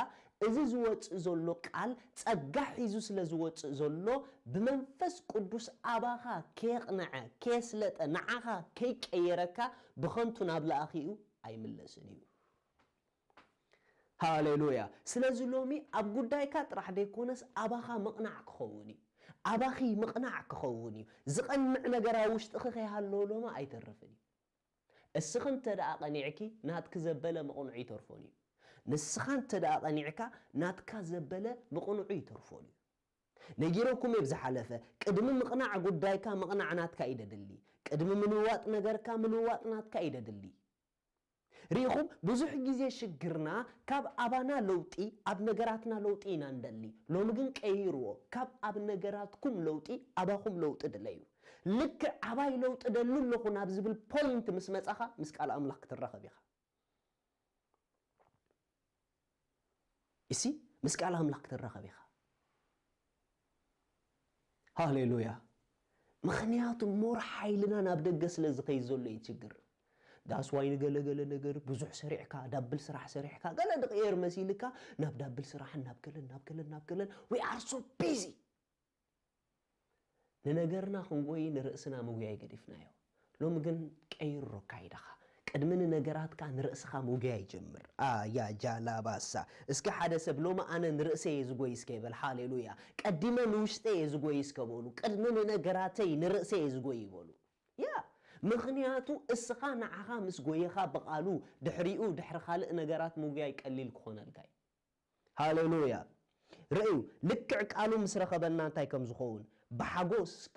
እዚ ዝወጽእ ዘሎ ቃል ጸጋ ሒዙ ስለ ዝወጽእ ዘሎ ብመንፈስ ቅዱስ ኣባኻ ከየቕንዐ ከየስለጠ ንዓኻ ከይቀየረካ ብኸንቱ ናብ ለኣኺኡ ኣይምለስን እዩ ሃሌሉያ ስለዚ ሎሚ ኣብ ጉዳይካ ጥራሕ ደይኮነስ ኣባኻ መቕናዕ ክኸውን እዩ ኣባኺ መቕናዕ ክኸውን እዩ ዝቐንዕ ነገራ ውሽጥኺ ከይሃለዎ ሎማ ኣይተርፍን እዩ እስኺ እንተደኣ ቐኒዕኪ ናትክ ዘበለ መቕንዑ ይተርፎን እዩ ንስኻ እንተደኣ ቐኒዕካ ናትካ ዘበለ መቕንዑ ይተርፎን እዩ ነጊረኩም ብዝሓለፈ ቅድሚ ምቕናዕ ጉዳይካ መቕናዕ ናትካ ይደድሊ ቅድሚ ምንዋጥ ነገርካ ምንዋጥ ናትካ ይደድሊ ريخم بزح جزء شجرنا كاب أبانا لوتي أب نجاراتنا لوتي نندلي لو مجن كيرو كاب أب نجاراتكم لوتي أباهم لوت دليو لك أباي لوت دللو لخنا بزبل point مسمت أخا مسك على أملاك ترخى بيها إسي مسك على أملاك ترخى بيها هاليلويا مخنيات مور حيلنا نبدأ جسل زقي زول يتشجر داس واي نقل نقر بزح سريعكا دبل سرح سريعكا قال دقير مسيلكا ناب دبل سرح نابكلن we are so busy ننقرنا خنقوي نرأسنا موقعي قدفنايو لو مقن كير ركاي دخا قدمن نقرات كان نرأسخا موقعي جمر يا جالا باسا اسكا حدا سبلو ما انا نرأسي يزقوي اسكيبل حاليلويا قدما نوشتي يزقوي اسكبولو قدمن نقراتي نرأسي يزقوي يبولو يا مخنياتو اسخا نعخا مسقويخا بقالو دحريقو دحر خالق نقرات موقعي قليل كخونا القاي هاليلويا رأيو لكع قالو مسرخة بنانتاي كم زخون بحاقوس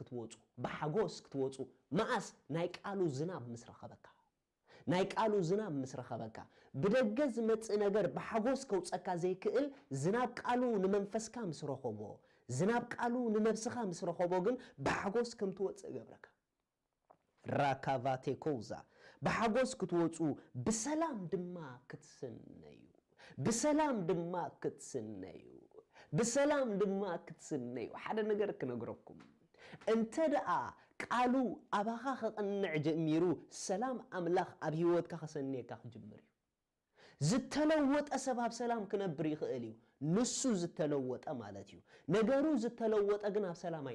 كتووصو ماس نايك قالو زناب مسرخة بكا بدقز متس نقر بحاقوس كوصكا زي كئل زناب قالو نمنفسكا مسرخو بو زناب قالو ننفسخا مسرخو بو جن بحاقوس كم تووص قبركا راكافاتي كوزا بحاجوس كتوصو بسلام دما كتسنيو حدا نجر كنغركم انت دقا قالو اباخا خقنع جميرو سلام املاخ ابيوتك خسنيكا خجمريو زتلوت اسباب سلام كنبر يخاليو نسو زتلوت مالتيو نجرو زتلوت اغنا سلام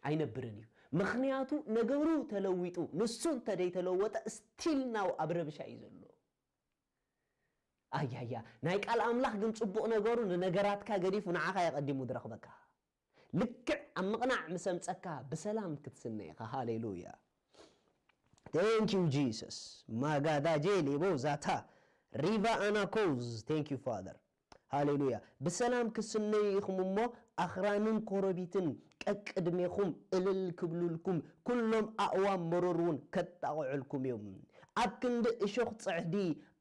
አይነብርን እዩ ምክንያቱ ነገሩ ተለዊጡ ንሱን ተደይ ተለወጠ ስቲል ናው አብረብሻ ይዘሎ አያያ ናይ ቃል አምላክ ግን ጽቡቅ ነገሩ ነገራትካ ገዲፉ ንዓኻ ይቀድሙ ድረኽበካ ልክዕ አምቅናዕ መሰምጸካ በሰላም ክትስነይኻ ሃሌሉያ thank you jesus ማጋዳጄ ሌቦ ዛታ ሪቫ አናኮዝ thank you father ሃሌሉያ በሰላም ክስነይኹም ሞ አኽራንን ኮረቢትን ቀቅድሜኹም እልል ክብሉልኩም ኩሎም አእዋም መረሩን ከጣውዕልኩም እዮም ኣብ ክንዲ እሾኽ ጽዕዲ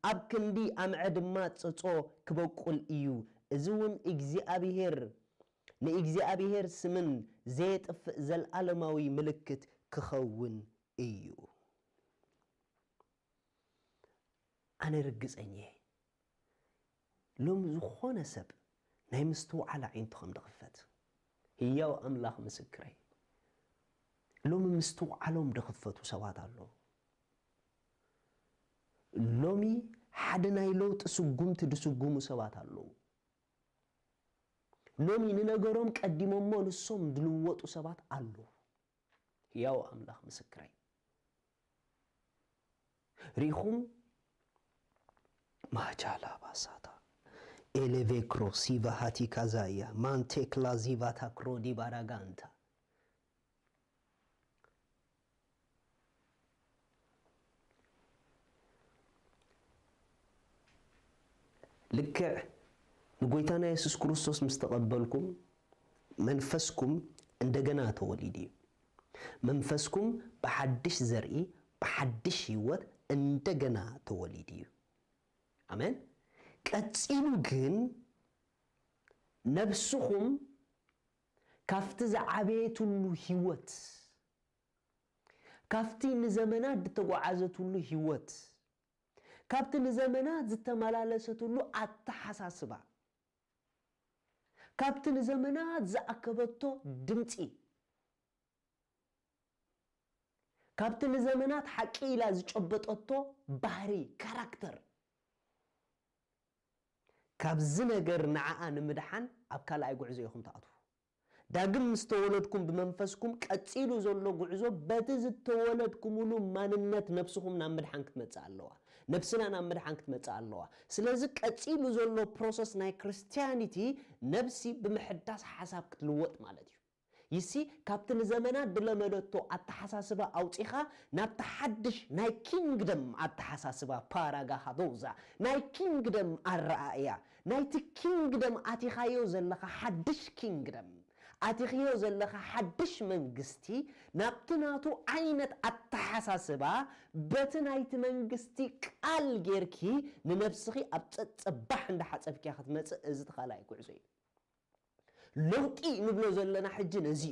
ኣብ ክንዲ ኣምዐ ድማ ጽጾ ክበቁል እዩ እዚውን ንእግዚአብሔር ስምን ዘይጥፍእ ዘለዓለማዊ ምልክት ክኸውን እዩ ኣነ ርግጸኝ ሎም ዝኾነ ሰብ ናይ ምስተውዓላ ዓይንቱ ከም ድኽፈት ህያው አምላክ ምስክረይ ሎም ምስተውዓሎም ድኽፈቱ ሰባት ኣሎ ሎሚ ሓደ ናይ ለውጥ ስጉምቲ ድስጉሙ ሰባት ኣሎ ሎሚ ንነገሮም ቀዲሞሞ ንሶም ድልወጡ ሰባት አሉ ያው አምላኽ ምስክራይ ሪኹም ማጃላ ባሳታ ኤሌቬክሮ ሲቫሃቲ ካዛያ ማንቴክላ ዚቫታ ክሮዲ ባራጋንታ ልክ ንጎይታና ኢየሱስ ክርስቶስ ምስተቀበልኩም መንፈስኩም እንደገና ተወሊድ መንፈስኩም በሐድሽ ዘርኢ በሐድሽ ህይወት እንደገና ተወሊድ አሜን ቀጽሉ ግን ነፍስኩም ካፍት ዘዓበየቱሉ ህይወት ካፍቲ ንዘመናት ተጓዓዘቱሉ ህይወት ካብቲ ንዘመናት ዝተመላለሰቱሉ አተሐሳስባ ካብቲ ንዘመናት ዘአከበቶ ድምጺ ካብቲ ንዘመናት ሐቂ ኢላ ዝጨበጠቶ ባህሪ ካራክተር ካብዚ ነገር ንዓኣ ንምድሓን ኣብ ካልኣይ ጉዕዞ ኢኹም ተኣትዉ ዳግም ምስተወለድኩም ብመንፈስኩም ቀጺሉ ዘሎ ጉዕዞ በቲ ዝተወለድኩምሉ ማንነት ነፍስኩም ናብ ምድሓን ክትመጽእ ኣለዋ ነፍስና ናብ ምድሓን ክትመጽእ ኣለዋ ስለዚ ቀጺሉ ዘሎ ፕሮሰስ ናይ ክርስቲያኒቲ ነፍሲ ብምሕዳስ ሓሳብ ክትልወጥ ማለት እዩ ይሲ ካብቲ ንዘመናት ድለመደቶ አተሐሳስባ አውጪኻ ናብቲ ሓድሽ ናይ ኪንግደም አተሐሳስባ ፓራጋ ሃዶዛ ናይ ኪንግደም አራእያ ናይቲ ኪንግደም አቲኻዮ ዘለኻ ሓድሽ ኪንግደም አቲኻዮ ዘለኻ ሓድሽ መንግስቲ ናብቲ ናቱ ዓይነት አተሐሳስባ በቲ ናይቲ መንግስቲ ቃል ጌርኪ ንነፍስኺ ኣብ ፀባሕ እንዳሓፀብኪ ክትመጽእ እዚ ተኻላይ ጉዕዞ እዩ ለውጢ ንብሎ ዘለና ሕጂ ነዚ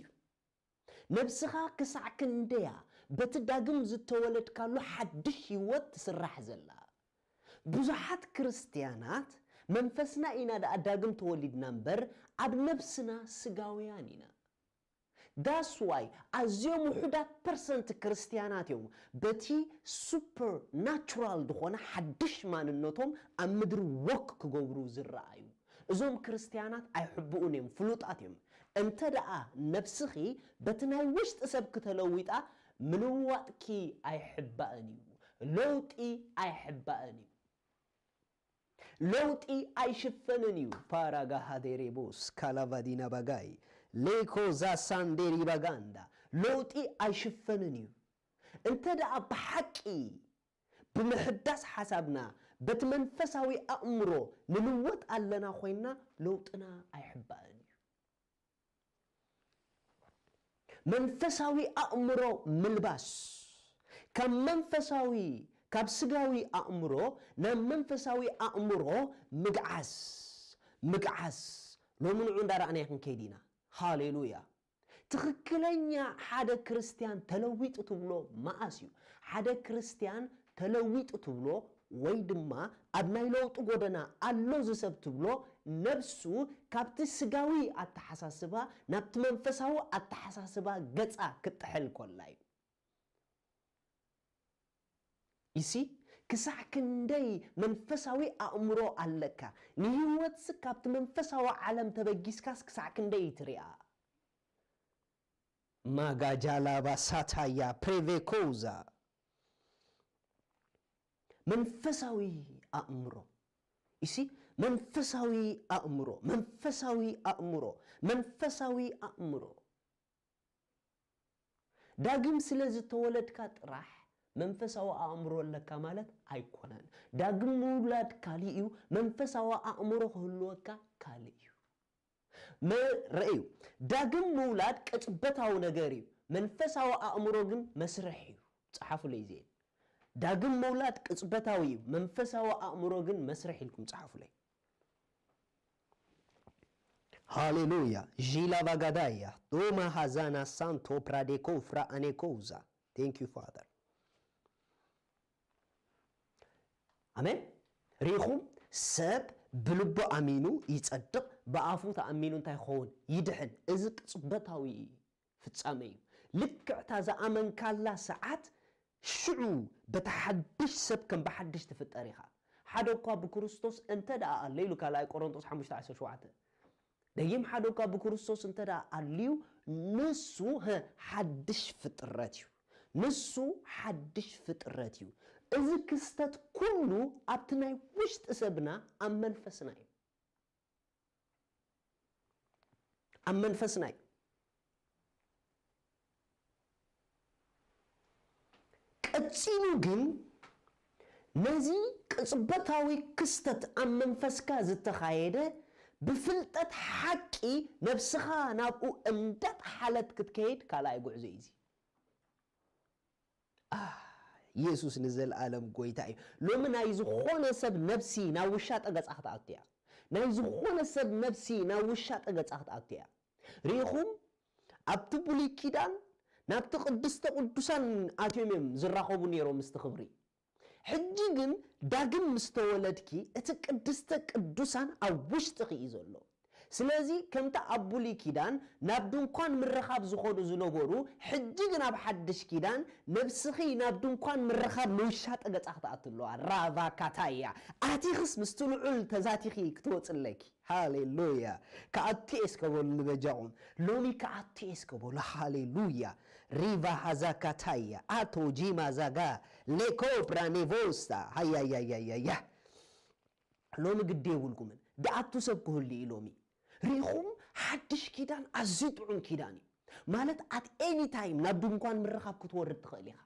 ነፍስኻ ክሳዕ ክንደያ በቲ ዳግም ዝተወለድካሉ ሓድሽ ህይወት ትስራሕ ዘላ ብዙሓት ክርስቲያናት መንፈስና ኢና ዳግም ተወሊድና እምበር ኣብ ነፍስና ስጋውያን ኢና That's why أزيوم حدا percent ክርስቲያናትዮም በቲ supernatural دخونه حدش ማን ነቶም ኣብ ምድር ወክ ክገብሩ ዝረአዩ እዞም ክርስቲያናት ኣይሕቡኡንም ፍሉጣትዮም እንተ ደኣ ነፍስኺ በቲ ናይ ውሽጥ ሰብ ከተለዊጣ ምንዋጥኪ ኣይሕባእን እዩ ለውጢ ኣይሕባእን እዩ ለውጢ ኣይሽፈንን እዩ ፓራጋ ሃዴሬቦስ ካላቫዲና ባጋይ ሌኮ ዛሳንዴሪ ባጋንዳ ለውጢ ኣይሽፈንን እዩ እንተ ደኣ ብሓቂ ብምሕዳስ ሓሳብና በቲ መንፈሳዊ ኣእምሮ ንልወጥ ኣለና ኮይና ለውጥና ኣይሕባእን እዩ መንፈሳዊ ኣእምሮ ምልባስ ከም መንፈሳዊ ካብ ስጋዊ ኣእምሮ ናብ መንፈሳዊ ኣእምሮ ምግዓስ ሎምንዑ እንዳራእና ክንከይዲና ሃሌሉያ ትክክለኛ ሓደ ክርስቲያን ተለዊጥ ትብሎ ማኣስ እዩ ሓደ ክርስቲያን ተለዊጥ ትብሎ ወይ ድማ ኣብ ናይ ለውጥ ጎደና ኣሎ ዝሰብ ትብሎ ነፍሱ ካብቲ ስጋዊ ኣተሐሳስባ ናብቲ መንፈሳዊ ኣተሐሳስባ ገጻ ክትሕል ኮላ እዩ ይሲ ክሳዕ ክንደይ መንፈሳዊ ኣእምሮ ኣለካ ንህይወት ካብቲ መንፈሳዊ ዓለም ተበጊስካስ ክሳዕ ክንደይ ትሪኣ ማጋጃላ ባሳታያ ፕሬቬኮዛ መንፈሳዊ ኣእምሮ ይሲ መንፈሳዊ ኣእምሮ ዳግም ስለዚ ተወለድካ ጥራሕ መንፈሳዊ ኣእምሮ ለካ ማለት ኣይኮነን ዳግም ምውላድ ካሊ እዩ መንፈሳዊ ኣእምሮ ክህልወካ ካሊ እዩ ረእዩ ዳግም ምውላድ ቅጽበታዊ ነገር እዩ መንፈሳዊ ኣእምሮ ግን መስርሕ እዩ ጽሓፉ ለይ ዜን ዳግም ምውላድ ቅጽበታዊ እዩ መንፈሳዊ ኣእምሮ ግን መስርሕ ኢልኩም ጽሓፉ ለይ ሃሌሉያ ጂላ ባጋዳያ ዶማ ሃዛና ሳንቶ ፕራዴኮ ፍራአኔኮዛ ቴንክ ዩ ፋደር አሜን ሪኹም ሰብ ብልቦ አሚኑ ይጸድቅ በአፉ ተአሚኑ እንታይ ኾን ይድሕን እዚ ቅጽበታዊ ፍጻሜ እዩ ልክዕታ ዝኣመንካላ ሰዓት ሽዑ በተሐድሽ ሰብ ከም በሐድሽ ትፍጠር ኢኻ ሓደ እኳ ብክርስቶስ እንተ ደኣ ኣለይሉ ካልኣይ ቆሮንቶስ 5:17 دايم حدوكا بكريستوس انتدا عليو نسو حدش فطرتيو نسو حدش فطرتيو إذا كستات كله أبتناي وشت أسبنا أم منفسناي أم منفسناي كتسينو جن نزي كسبتاوي كستات أم منفسكا زتخايدة بفلتت حكي نفسها نابو امدت حالت كتكيد كالا يقول زيزي يسوس نزل عالم قويتاي لو من عايزو خونه سب نفسي ناوشات اغاص اخت اكتيا نايزو خونه سب نفسي ناوشات اغاص اخت اكتيا ريخوم ابتبولي كيدان نابت قدست قدسان اتيمم زراخوبو نيرو مستخبري حجي جن داغم مستولدكي اتقدست قدسان اوشتخي يزولو سلازي كمتا أبولي كيدان نابدون كان مرخاب زخودو زنوبورو حجي جناب حدش كيدان نفسخي نابدون كان مرخاب نوشات اغت اخطأت اللو رافا كاتايا آتيخس مستلعول تزاتيخي كتوت اللكي هاليلويا كأتيس كبول نبجاون لومي كأتيس كبول هاليلويا ريفا هزا كاتايا آتو جيما زاقا ليكو برانيفوستا هيا يا يا يا يا لومي قد يقولكم دعاتو سبكو اللي لومي ريخوم حدش كيدان أزيطعون كيداني مالت at any time نابدون كوان مرخاب كتورد تخيليها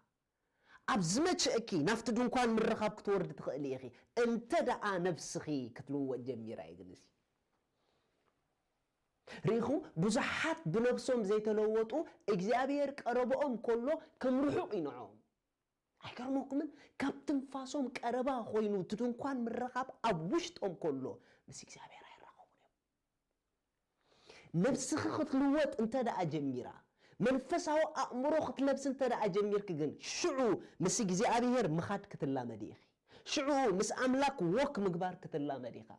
أبزمتش أكي نافتدون كوان مرخاب كتورد تخيليها انت دعا نفسخي كتلو وجميرا يقنسي ريخوم بزحات بنفسهم زي تلوتو اكزابير كاربوهم كله كم روحو ينعوم አይከርሞኩምን ካብትን ፋሶም ቀረባ ሆይኑ ትድንኳን ምረኻብ አብውሽጦም ኮሎ ምስ እግዚአብሔር አይራኸቡን ነፍስህ ክትልወጥ እንተዳ አጀሚራ መንፈሳው አእምሮ ክትለብስ እንተዳ አጀሚርክ ግን ሽዑ ምስ እግዚአብሔር ምኻድ ክትላመዲኺ ሽዑ ምስ አምላክ ወክ ምግባር ክትላመዲኻ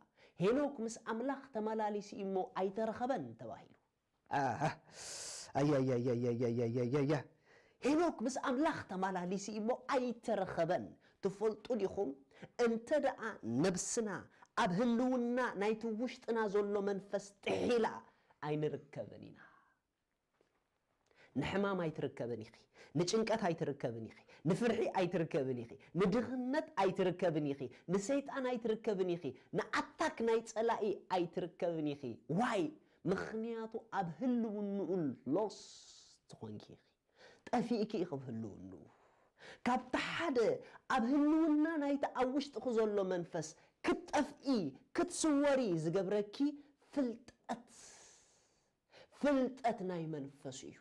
ሄኖክ ምስ አምላክ ተመላሊሲ እሞ አይተረኸበን ተባሂሉ አያ ሄኖክ ምስ አምላክ ተማላሊሲ እሞ አይተረኸበን ትፈልጡ ዲኹም እንተ ደኣ ነብስና ኣብ ህልውና ናይቲ ውሽጥና ዘሎ መንፈስ ጥሒላ ኣይንርከበን ኢና ንሕማም ኣይትርከበን ኢኺ ንጭንቀት ኣይትርከበን ኢኺ ንፍርሒ ኣይትርከበን ኢኺ ንድኽነት ኣይትርከበን ኢኺ ንሰይጣን ኣይትርከበን ኢኺ ንኣታክ ናይ ጸላኢ ኣይትርከበን ኢኺ ዋይ ምኽንያቱ ኣብ ህልውንኡ ሎስ ትኾንኪ ኢኺ ጠፊእኪ ይኽብህልውኑ ካብቲ ሓደ ኣብ ህልውና ናይቲ ኣብ ውሽጢኹ ዘሎ መንፈስ ክትጠፍኢ ክትስወሪ ዝገብረኪ ፍልጠት ናይ መንፈስ እዩ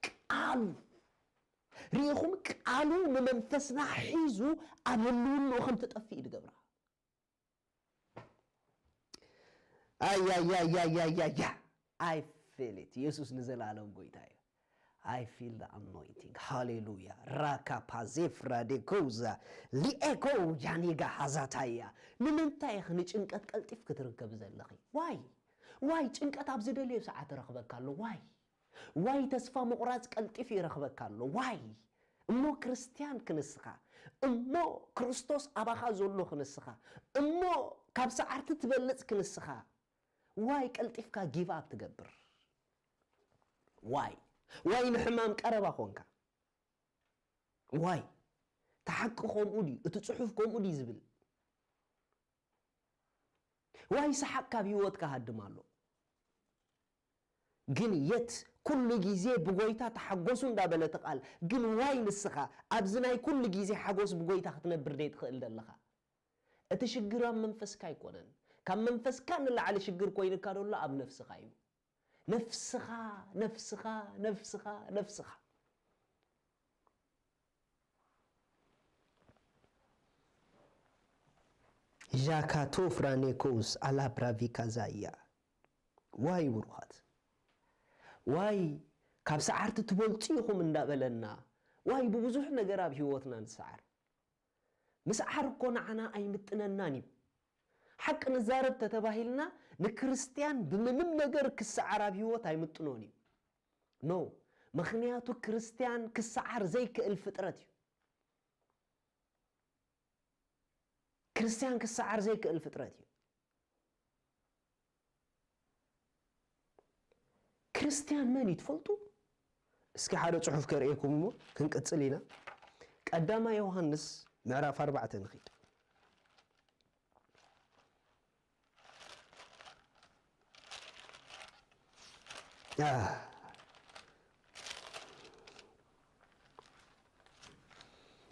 ቃሉ ሪኢኹም ቃሉ ንመንፈስና ሒዙ ኣብ ህልውንኡ ከም ትጠፊእ ዝገብራ አያ I feel it ኢየሱስ ንዘላለም ጎይታ እዩ I feel the anointing. Hallelujah. Raka pazefra de koza. Li eko janiga hazataya. Nimenta yakhni ጭንቀት ቀልጥፍ ክትርከብ ዘለኺ Why ጭንቀት ኣብ ዝደልዮ ሰዓት ረኽበካሎ Why ተስፋ መቁራጽ ቀልጥፍ ይረኽበካሎ Why እሞ ክርስቲያን ክንስኻ እሞ ክርስቶስ አባኻ ዘሎ ክንስኻ እሞ ካብ ሰዓርት ትበልጽ ክንስኻ Why ቀልጥፍካ give up ትገብር Why نحمام قربا خونكا واي تحققهم أودي اتتصحفكم أودي زبل واي سحقا بيوتك هادمالو جن يت كل جيزي بغويتا تحققسون دابلة تقال جن واي نسخا أبزناي كل جيزي حقوس بغويتا ختنبر ديت خيل دلخا اتشجرا منفسكا يكونن كم منفسكا نلا على شجر كوين كانوا لا أب نفسكا يو نفسها جاكاتو فرانيكوس على برافيكا زايا واي بروحات واي كاب سعرت تبولتيهم من دابلنا واي ببزوح نقراب هيوتنا نسعر مسعر كون عنا أي متنناني حق نزارب تتباهلنا نكريستيان بمنم نجر كسعر بيوت هاي متنوني نو مخنياتو كريستيان كسعر زي كالفطرة كريستيان كسعر زي كالفطرة ክርስቲያን መን ይትፈልጡ እስኪ ሓደ ጽሑፍ ከርእየኩም እሞ ክንቀጽል ኢና ቀዳማ ዮሐንስ ምዕራፍ 4 ንኺድ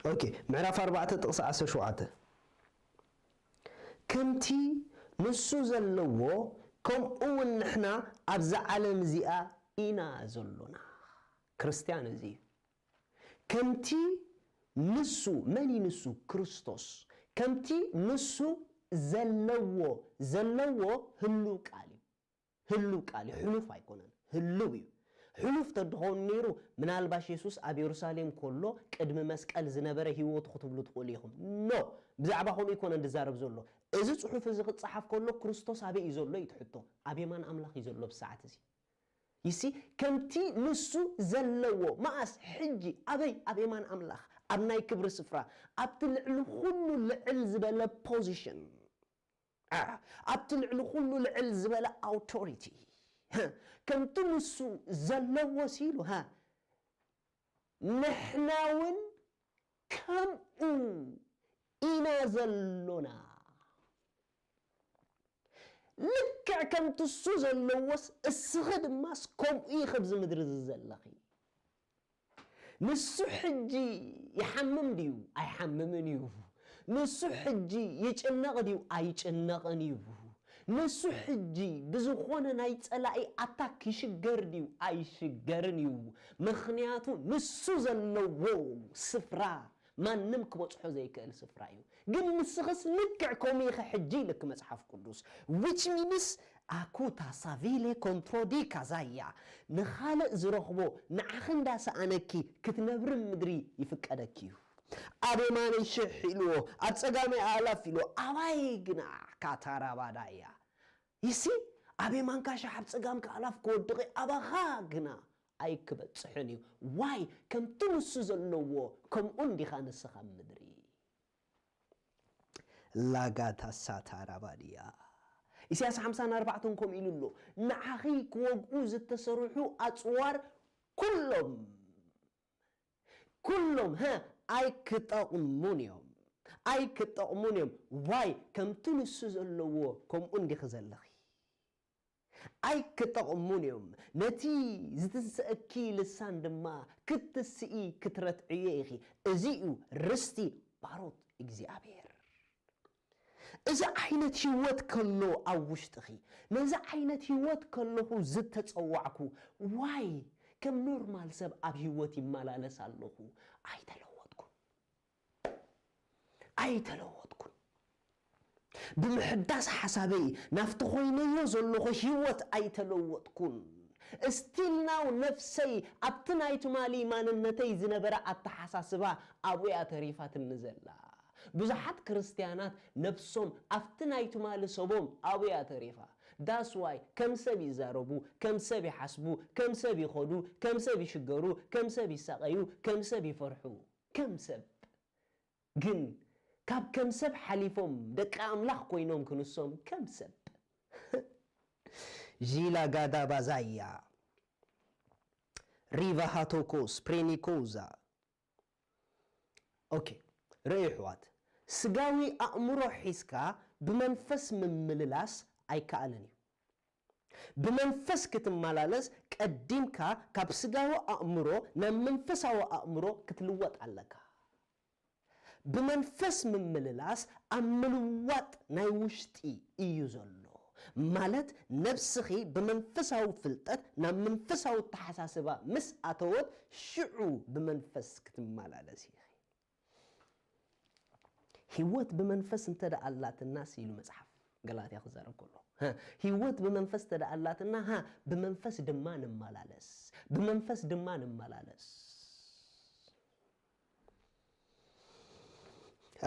اوكي معرف 4 ጥቅስ 17 ከምቲ ንሱ ዘለዎ ከምኡውን ንሕና ኣብዛ ዓለም እዚኣ ኢና ዘሎና ክርስቲያን እዚ ከምቲ ንሱ መን ንሱ ክርስቶስ ከምቲ ንሱ ዘለዎ ህሉ ቃል ሕሉፍ ኣይኮነን ህሉ እዩ ሕሉፍ ተድኾን ነይሩ ምናልባሽ ኢየሱስ ኣብ ኢየሩሳሌም ኮሎ ቅድሚ መስቀል ዝነበረ ህይወት ክትብሉ ትኽእሉ ኢኹም ኖ ብዛዕባ ኾኑ ይኮነ እንድዛረብ ዘሎ እዚ ጽሑፍ እዚ ክጽሓፍ ኮሎ ክርስቶስ ኣበይ እዩ ዘሎ ይትሕቶ ኣብ የማን ኣምላኽ እዩ ዘሎ ብሰዓት እዚ ይሲ ከምቲ ንሱ ዘለዎ ማኣስ ሕጂ ኣበይ ኣብ የማን ኣምላኽ ኣብ ናይ ክብሪ ስፍራ ኣብቲ ልዕሊ ኩሉ ልዕል ዝበለ ፖዚሽን ኣብቲ ልዕሊ ኩሉ ልዕል ዝበለ ኣውቶሪቲ ከምቲ ንሱ ዘለዎ ሲሉ ንሕናውን ከምኡ ኢና ዘሎና ልክዕ ከምቲ እሱ ዘለዎስ እስኺ ድማስ ከምኡ ይኽብ ዝምድሪ ዘለኺ ንሱ ሕጂ ይሓምም ድዩ ኣይሓምምን እዩ ንሱ ሕጂ ይጭነቕ ድዩ ኣይጭነቕን እዩ ንሱ ሕጂ ብዝኾነ ናይ ጸላኢ ኣታክ ይሽገር ድዩ ኣይሽገርን እዩ ምኽንያቱ ንሱ ዘለዎ ስፍራ ማንም ክበጽሖ ዘይክእል ስፍራ እዩ ግን ንስኽስ ልክዕ ከምኡ ኢኸ ሕጂ ልክ መጽሓፍ ቅዱስ which means ኣኩታ ሳቪሌ ኮንትሮዲ ካዛያ ንኻልእ ዝረኽቦ ንዓኺ እንዳሰኣነኪ ክትነብር ምድሪ ይፍቀደኪ እዩ ኣብ የማነ ይሽሕ ኢልዎ ኣብ ጸጋመይ ኣላፍ ኢልዎ ኣባይ ግና ካታራባዳያ ይሲ ኣብ የማንካ ሸሓብ ጸጋምካ ኣላፍ ክወድቒ ኣባኻ ግና ኣይክበጽሕን እዩ ዋይ ከምቲ ንሱ ዘለዎ ከምኡ እንዲኻ ንስኻ ምድሪ ላጋታ ሳታራባድያ ኢሳያስ 54 ከምኡ ኢሉ ኣሎ ንዓኺ ክወግኡ ዝተሰርሑ ኣጽዋር ኩሎም ኣይክጠቕሙን እዮም ዋይ ከምቲ ንሱ ዘለዎ ከምኡ እንዲኽ ዘለኺ ኣይክጠቕሙን እዮም ነቲ ዝተሰአኪ ልሳን ድማ ክትስኢ ክትረትዕዮ ኢኺ እዚኡ ርስቲ ባሮት እግዚኣብሔር እዚ ዓይነት ህይወት ከሎ ኣብ ውሽጥኺ ነዚ ዓይነት ህይወት ከለኹ ዝተጸዋዕኩ ዋይ ከም ኖርማል ሰብ ኣብ ህይወት ይመላለስ ኣለኹ ኣይተለወጥኩን ብምሕዳስ ሓሳበይ ናፍቲ ኾይነዮ ዘለኹ ህይወት ኣይተለወጥኩን እስቲል ናው ነፍሰይ ኣብቲ ናይ ትማሊ ማንነተይ ዝነበረ ኣተሓሳስባ ኣብያ ተሪፋት እንዘላ ብዙሓት ክርስቲያናት ነፍሶም ኣብቲ ናይ ትማሊ ሰቦም ኣብያ ተሪፋ ዳስ ዋይ ከም ሰብ ይዛረቡ ከም ሰብ ይሓስቡ ከም ሰብ ይኸዱ ከም ሰብ ይሽገሩ ከም ሰብ ይሳቀዩ ከም ሰብ ይፈርሑ ከም ሰብ ግን ካብ ከም ሰብ ሓሊፎም ደቂ ኣምላኽ ኮይኖም ክንሶም ከም ሰብ ዢላ ጋዳ ባዛያ ሪቫ ሃቶኮስ ፕሬኒኮዛ ኦኬ ርአይ ሕዋት ስጋዊ ኣእምሮ ሒዝካ ብመንፈስ ምምልላስ ኣይከኣልን እዩ ብመንፈስ ክትመላለስ ቀዲምካ ካብ ስጋዊ ኣእምሮ ናብ መንፈሳዊ ኣእምሮ ክትልወጥ ኣለካ ብመንፈስ ምምልላስ ኣብ ምልዋጥ ናይ ውሽጢ እዩ ዘሎ ማለት ነፍስኺ ብመንፈሳዊ ፍልጠት ናብ መንፈሳዊ ተሓሳስባ ምስ ኣተወት ሽዑ ብመንፈስ ክትመላለስ ኢኺ ህይወት በመንፈስ እንተዳአላትና ሲሉ መጽሐፍ ገላትያ ክዛረብ ከሎ ህይወት በመንፈስ ተዳአላትና በመንፈስ ድማ እንመላለስ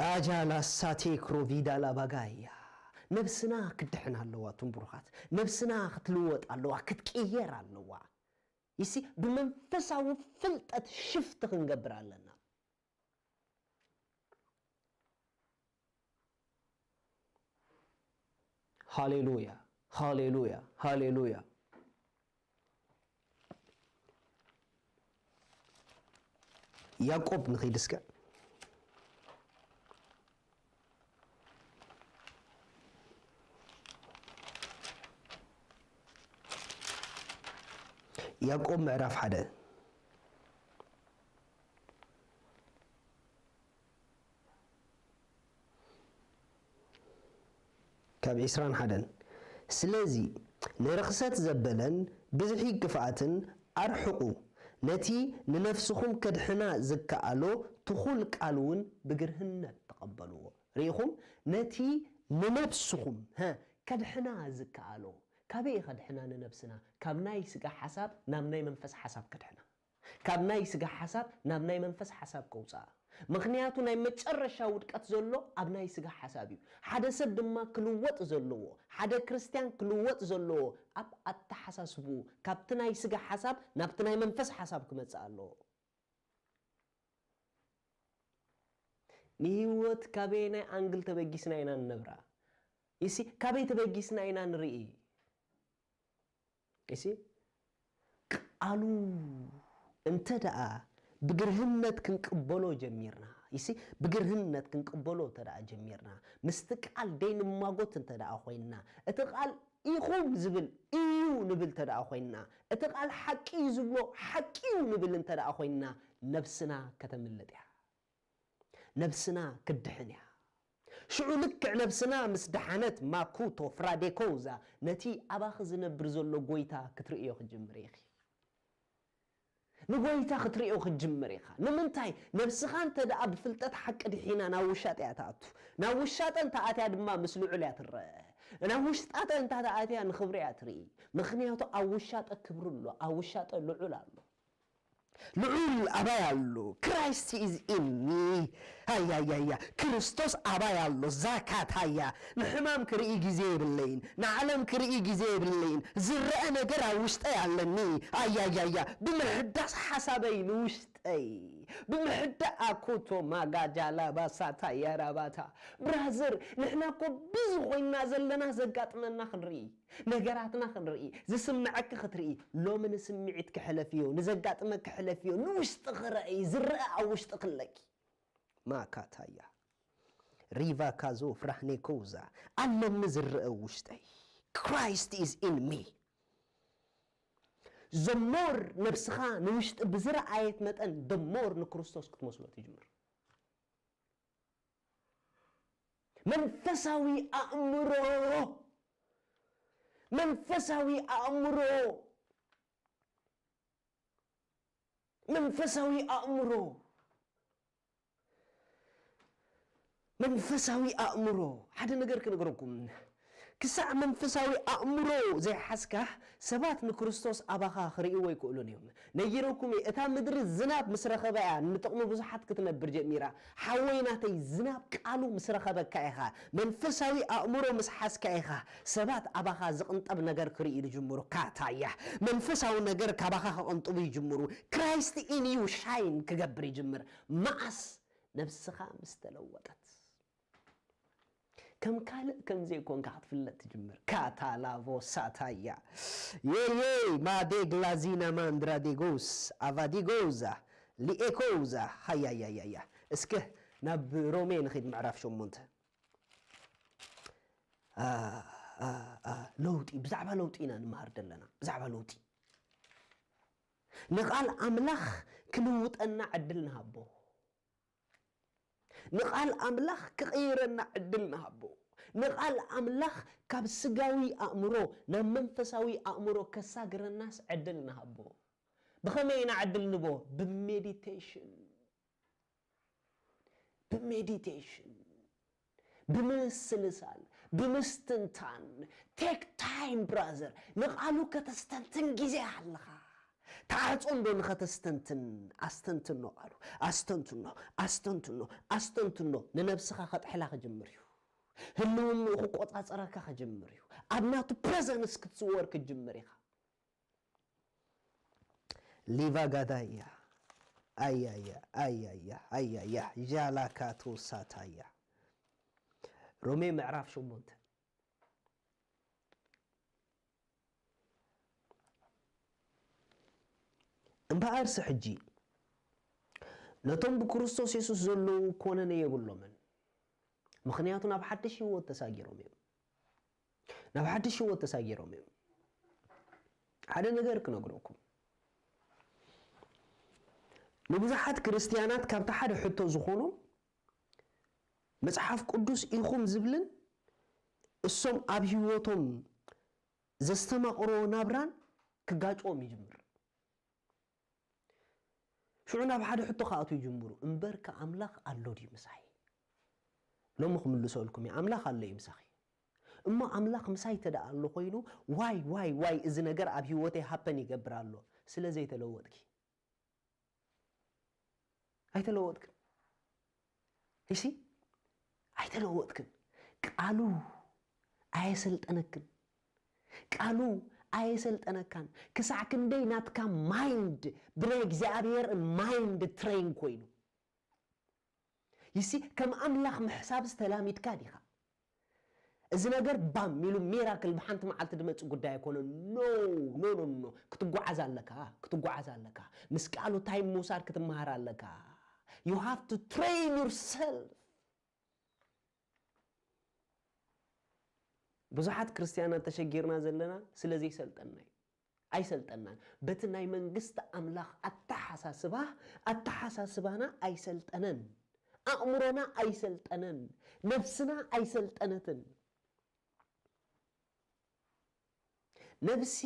አጃላ ሳቴ ክሮቪዳ ላባጋያ ነፍስና ክድሕና ኣለዋ ትንብሩኻት ነፍስና ክትልወጥ ኣለዋ ክትቀየር ኣለዋ ይሲ በመንፈሳዊ ፍልጠት ሽፍት ክንገብር ኣለና ሃሌሉያ ሃሌሉያ ሃሌሉያ ያዕቆብ ንኸይድስከ ያዕቆብ ምዕራፍ 1 ካብ 21 ስለዚ ንርክሰት ዘበለን ብዝሒ ግፍኣትን ኣርሕቁ ነቲ ንነፍስኹም ከድሕና ዝከኣሎ ትኹል ቃል እውን ብግርህነት ተቐበልዎ ርኢኹም ነቲ ንነፍስኹም ከድሕና ዝከኣሎ ካበይ ከድሕና ንነፍስና ካብ ናይ ስጋ ሓሳብ ናብ ናይ መንፈስ ሓሳብ ከድሕና ካብ ናይ ስጋ ሓሳብ ናብ ናይ መንፈስ ሓሳብ ከውፃ ምክንያቱ ናይ መጨረሻ ውድቀት ዘሎ ኣብ ናይ ስጋ ሓሳብ እዩ ሓደ ሰብ ድማ ክልወጥ ዘለዎ ሓደ ክርስቲያን ክልወጥ ዘለዎ ኣብ ኣተሓሳስቡ ካብቲ ናይ ስጋ ሓሳብ ናብቲ ናይ መንፈስ ሓሳብ ክመጽእ ኣለዎ ንህይወት ካበይ ናይ አንግል ተበጊስና ኢና ንነብራ ይሲ ካበይ ተበጊስና ኢና ንርኢ ይሲ ቃሉ እንተደኣ بجرهنت كنقبلو جميرنا يسي بجرهنت كنقبلو تدا جميرنا مستقال دين ماغوت تدا اخوينا اتقال يخوم زبل ايو نبل تدا اخوينا اتقال حقي زبلو حقيو نبل تدا اخوينا نفسنا كتملديا نفسنا كدحنيا شعو لك نفسنا مسدحنت ماكوتو فراديكوزا نتي اباخ زنبر زلو غويتا كتريو خجمريخي نقوليتا خطريقو خجمريخا نمنتاي نفسخا انت دا بفلتت حق دحينا ناوشات ياتاتو ناوشات انت اتيا دما مسلو عليات الرأي ناوشات انت اتيا نخبريات ري مخنياتو اوشات اكبرلو اوشات اللعولالو لعول أبايالو Christ is in me هيا يا يا كريستوس أبايالو زكاة هيا نحمام كرئي جزي باللين نعلم كرئي جزي باللين زرقنا قرا وشتاي علني هيا يا يا بمحدث حسابين وشتاي بمحدث أكوتو ما قاجالا باساتا يا راباتا برازر نحنا كو بزغوين نازل لنا زقاتنا نخنري نقراتنا خنري زي سمعك خطري لو من سمعت كحلفيو نزقاتنا كحلفيو نوشت غرأي زرقا وشت قلك ما كاتايا ريفا كازو فرحني كوزا أنا مزرقا وشتاي Christ is in me زمور نفسخا نوشت بزرع آيات متن دمور نكريستوس كتمسلو تجمر منفساوي أمره منفساوي أمره منفساوي أمره منفساوي أمره حدا نقر كنقركم كسع منفساوي أمره زي حسكه سبات نكريستوس أباخا خريقوا ويكولون يوم نيروكم إتا مدر الزناب مسرخة بقى نتقنوا بزحات كتنبر جميرا حويناتي الزناب قالوا مسرخة بكايخا منفساوي أمره مسحس كايخا سبات أباخا زقنط أب نقر خريق لجمهورو كاتايا منفساوي نقر كاباخا خنطبي جمهورو كرايست إن يو شاين كقبري جمهور مأس نفسخا مستلوتت كم كالق كم زي كون قاعد في اللت تجمر كاتالافو ساتايا يي ما دي غلازينا ماندرا ديغوس افا ديغوزا ليكوزا هيا يا يا يا اسكه ناب رومين خيد معرف شو مونت لوتي بزعبه لوتينا نمهر دلنا بزعبه لوتي نقال املاخ كلوط ان عدلنا هبو نقال أملاخ كغيرنا عدلنا هبو نقال أملاخ كاب سقاوي أمرو نمنفساوي أمرو كساقر الناس عدلنا هبو بخمينا عدلنا بو بمديتيشن بمسلسال بمستنتان take time brother نقالو كتستنتن جيزي حلخا تعرضون دون ختستنتن استنتنو قالوا استنتنو ننفسخ خط حلا خجمريو هلون خقوط اصركا خجمريو ابناتو بريزنس كتصور كجمريخا ليفا غدايا ايا جالاكاتو ساتايا رومي معرف شو مونت امبارس حجي ነቶም በክርስቶስ ኢየሱስ ዘለው ኮነነ የብሎምን ምክንያቱም ናብ ሓድሽ ህይወት ተሳጊሮም እዮም ናብ ሓድሽ ህይወት ተሳጊሮም እዮም ሓደ ነገር ክነግረኩም ንብዙሓት ክርስቲያናት ካብታ ሓደ ሕቶ ዝኾኑ መጽሐፍ ቅዱስ ኢኹም ዝብልን እሶም ኣብ ህይወቶም ዘስተማቕሮ ናብራን ክጋጭዎም ይጅምር شو عنا بحد حتى خاطو يجمرو امبرك أملاخ الله دي مساحي لو مخمل سؤالكم يا أملاخ الله يمساحي أما أملاخ مساحي تدع الله قينو واي إذا نجر أبي وته هبني جبر الله سلا زي تلوتك هاي تلوتك هيسي هاي تلوتك قالوا عايسلت أناكن قالوا عايسلت أناكن كساعكن دي ناتكا مايند بريك زابير مايند ترين كوينو يسي كم أملاخ محساب استلاميت كاديخا إذا نقر بام ميلو ميراكل بحانت معالت دمت قدا يكونو نو كتبقوا عزال لكا مسكالو تايم موسار كتمهار لكا you have to train yourself ብዙሓት ክርስቲያናት ተሸጊርና ዘለና ስለዚህ ሰልጠናይ አይሰልጠናን በትናይ መንግስት አምላኽ አተሐሳስባና አይሰልጠነን አእምሮና አይሰልጠነን ነፍስና አይሰልጠነትን ነፍሲ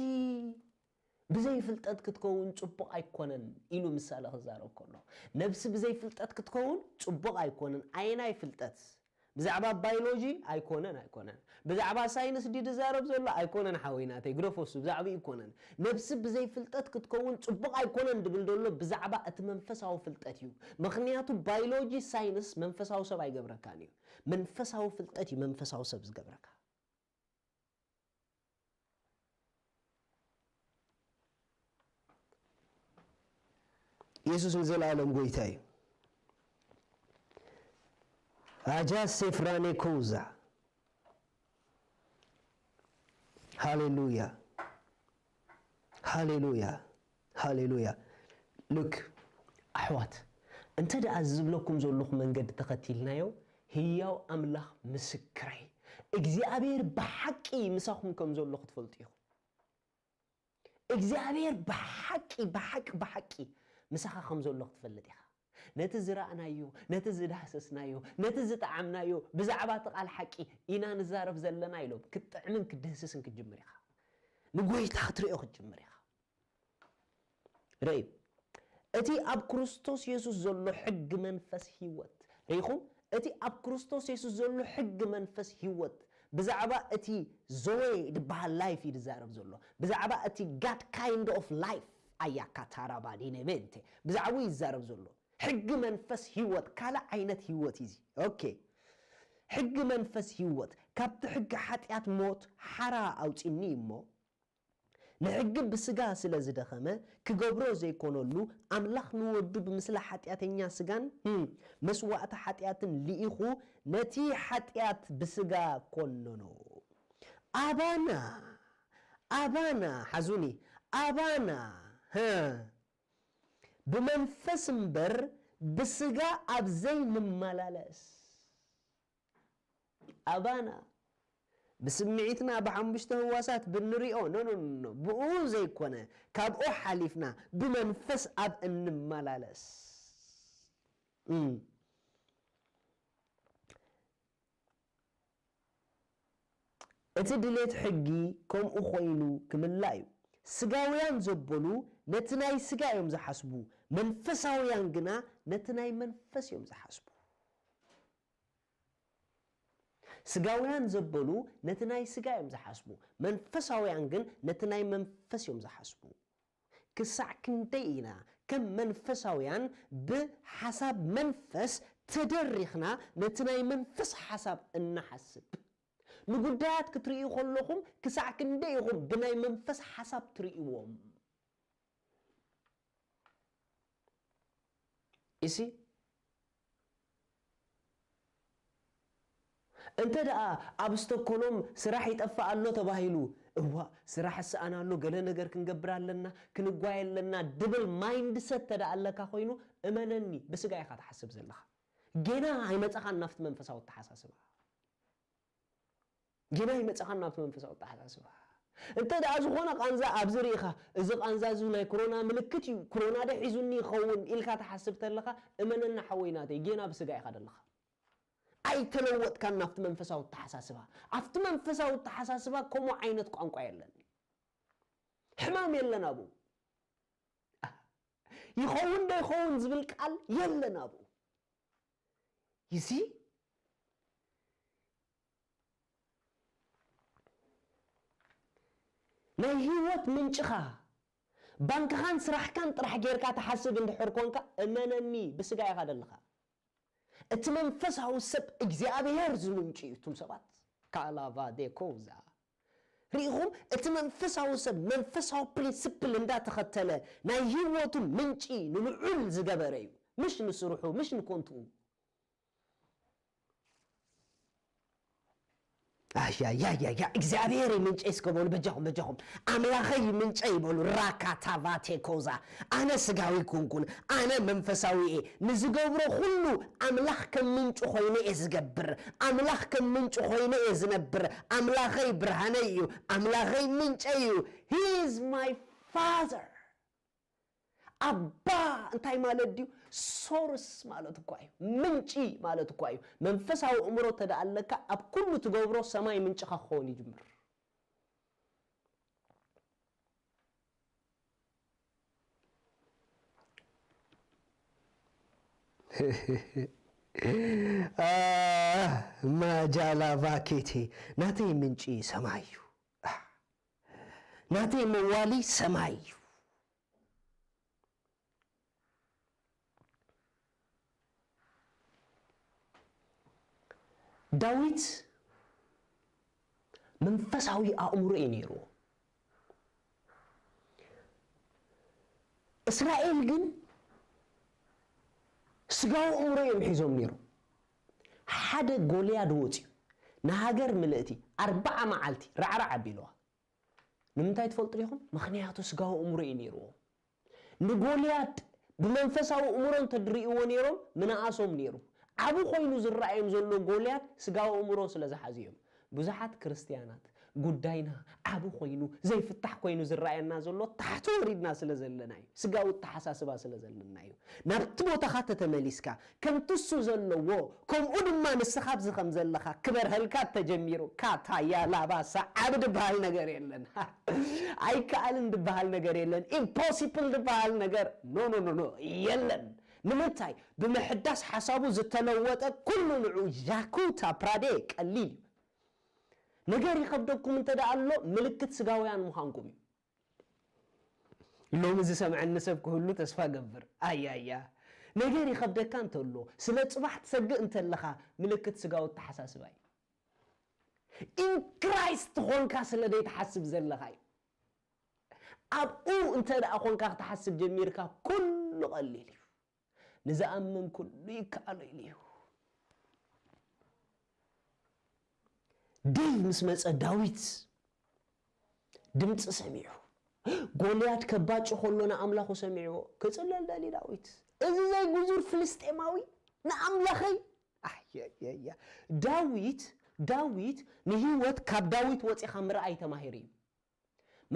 بزي فلتات كتكون صبق ايكونن ኢሉ ምሳሌ خزارو كله نفس بزي فلتات كتكون صبق ايكونن عيناي فلتات بزعبا بيولوجي ايكونن بزعبا ساينس دي دزارب زلا ايكونن حويناتي غروفوس بزعبا يكونن نفس بزي فلتات كتكون صبق ايكونن دبل دولو بزعبا اتمنفساو فلتاتيو مخنياتو بيولوجي ساينس منفساو سب ايغبركانيو منفساو فلتاتي منفساو سب زغبركا يسوع زلالم غويتاي አጃስ ሴፍራኔ ኮዛ ሃሌሉያ لك أحوات أنت دا أزبلكم زولوخ من قد تقتلنايو هياو أملاخ مسكري إجزابير بحقي مساخم كم زولوخ تفلتيخو إجزابير بحقي مساخا خم زولوخ تفلتيخو نتزرعنايو نتزدحسسنايو نتزطعمنايو بزعبات قال حقي إنا نزارف زلنا يلوب كطعمن كدهسسن كجمريخا نغويتا خطريو كجمريخا ريب اتي اب كريستوس يسوع زلو حق منفس هيوت ريخم اتي اب كريستوس يسوع زلو حق منفس هيوت بزعبا اتي زوي دبها لايف يزارف زلو بزعبا اتي God kind of life ايا كاتارابا دينيمنتي بزعوي يزارف زلو حق منفس هيوت كالا عينت هيوت يزي اوكي حق منفس هيوت كابت حق حاتيات موت حرا او تني مو نحق بسغا سلا زدخمه كغبرو زي كونولو املاخ نود بمثل حاتياتنيا سغان مسواعت حاتياتن ليخو نتي حاتيات بسغا كونونو ابانا حزوني ابانا بمنفس مبر بسغا ابزين مملالس ابانا بسمعيتنا بحمشته هواسات بالنريو نو بقول زي كونه كابو حليفنا بمنفس اب نملالس اتدليت حقي كم اخوينو كملايو سغاويان زبلو نتناي سغا يوم زحسبو منفساويان غنا نتناي منفس يوم زحسبو سغاويان زبلو نتناي سغا يوم زحسبو منفساويان غن نتناي منفس يوم زحسبو كسع كنتينا كم منفساويان بحسب منفس تدرخنا نتناي منفس حسب النحسب نقدات كتريو خلوهم كساع كنديهم بناي منفس حسب تريوهم إيسي انت دا ابستوكولوم سراح يتقفى الله تباهيلو ስራሕ ሰአናሎ ገለ ነገር ክንገብር ኣለና ክንጓይ ኣለና ድብል ማይንድ ሰት ተዳለካ ኮይኑ እመነኒ በስጋ ኢኻ ተሐስብ ዘለኻ ገና አይመጻኻን ናፍት መንፈሳው ተሐሳስባ ገና አይመጻኻን ናፍት መንፈሳው ተሐሳስባ እንተ ዳዝ ኾነ ቃንዛ አብዝሪኻ እዚ ቃንዛ ዙ ናይ ኮሮና ምልክት እዩ ኮሮና ደሒዙኒ ይኸውን ኢልካ ተሐስብ ተለኻ እመነና ሓወይናተይ ገና በስጋ ኢኻ ደለኻ አይተለወጥካ ናፍት መንፈሳው ተሐሳስባ አፍት መንፈሳው ተሐሳስባ ኮሞ አይነት ቋንቋ የለን ሕማም የለን አቡ ይኸውን ደይኸውን ዝብል ቃል የለን አቡ you see ናይ ህይወት ምንጭኻ ባንክኻን ስራሕካን ጥራሕ ጌርካ ተሐስብ እንድሕር ኮንካ እመነኒ በስጋ ኢኻ ደለኻ እቲ መንፈሳው ሰብ እግዚአብሔር ዝምንጭ እቱም ሰባት ካላቫ ዴኮዛ ሪኹም እቲ መንፈሳው ሰብ መንፈሳው ፕሪንሲፕል እንዳተኸተለ ናይ ህይወቱ ምንጭ ንልዑል ዝገበረ እዩ مش نسرحو مش نكونتو يا እግዚአብሔር ምንጭ ስከቦል በጃኹም አምላኸይ ምንጭ ይበሉ ራካታቫቴ ኮዛ አነ ስጋዊ ኩንኩን አነ መንፈሳዊ ንዝገብሮ ሁሉ አምላኽ ከምንጭ ሆይነ ዝገብር አምላኽ ከምንጭ ሆይነ ዝነብር አምላኸይ ብርሃነዩ አምላኸይ ምንጭ እዩ he is my father አባ እንታይ ማለት ዲው ሶርስ ማለት እኮ እዩ ምንጭ ማለት እኮ እዩ መንፈሳዊ እምሮ ተዳለካ አብ ኩሉ ትገብሮ ሰማይ ምንጭ ኸኾን ይጅምር ማጃላ ቫኬቴ ናቴ ምንጭ ሰማዩ ናቴ መዋሊ ሰማዩ ዳዊት መንፈሳዊ አእምሮ የኔሮ እስራኤል ግን ስጋው አእምሮ የሚይዞም ኔሮ ሓደ ጎልያድ ወጪ ናሃገር ምልእቲ 40 መዓልቲ ረዕራዕ አቢለዋ ንምንታይ ትፈልጡ ይኹም ምኽንያቱ ስጋው አእምሮ የኔሮ ንጎልያድ በመንፈሳዊ አእምሮን ተድሪእዎ ኔሮም ምናአሶም ኔሮ አቡ ኮይኑ ዝራእዮም ዘሎ ጎልያድ ስጋው አእምሮ ስለዝሓዝዮም ብዙሓት ክርስቲያናት ጉዳይና አቡ ኮይኑ ዘይፍታሕ ኮይኑ ዝራእየና ዘሎ ታሕቱ ወሪድና ስለዘለናዩ ስጋው ተሐሳስባ ስለዘለናዩ ናብቲ ቦታኻ ተተመሊስካ ከምትሱ ዘለዎ ከምኡ ድማ ንስኻብ ዝኸም ዘለኻ ክበርህልካ ተጀሚሩ ካታያ ላባሳ ዓብድ በሃል ነገር የለን አይከኣልን ድበሃል ነገር የለን ኢምፖሲብል ድበሃል ነገር ኖ የለን ንምንታይ ብምሕዳስ ሓሳቡ ዝተለወጠ ኩሉ ንዑ ጃኩታ ፕራዴ ቀሊል ነገር ይከብደኩም እንተዳአሎ ምልክት ስጋውያን ምዃንኩም ሎም ዝሰምዐን ሰብ ሁሉ ተስፋ ገብር አያያ ነገር ይከብደካ እንተሎ ስለ ጽባሕ ትሰግእ እንተለኻ ምልክት ስጋው ተሐሳስባይ ኢን ክራይስት ኾንካ ስለ ደይ ተሐስብ ዘለኻ አብኡ እንተዳአ ኾንካ ተሐስብ ጀሚርካ ኩሉ ቀሊል እዩ ንዝኣምን ኩሉ ይከኣል እዩ ዴቭ ምስመፀ ዳዊት ድምጽ ሰሚዑ ጎልያድ ከባጭ ኾሎና አምላኹ ሰሚዑ ከጽለል ዳሊ ዳዊት እዚ ዘይ ጉዙር ፍልስጤማዊ ንአምላኸይ አያያ ዳዊት ንህይወት ካብ ዳዊት ወፂኻ ምርአይ ተማሂር እዩ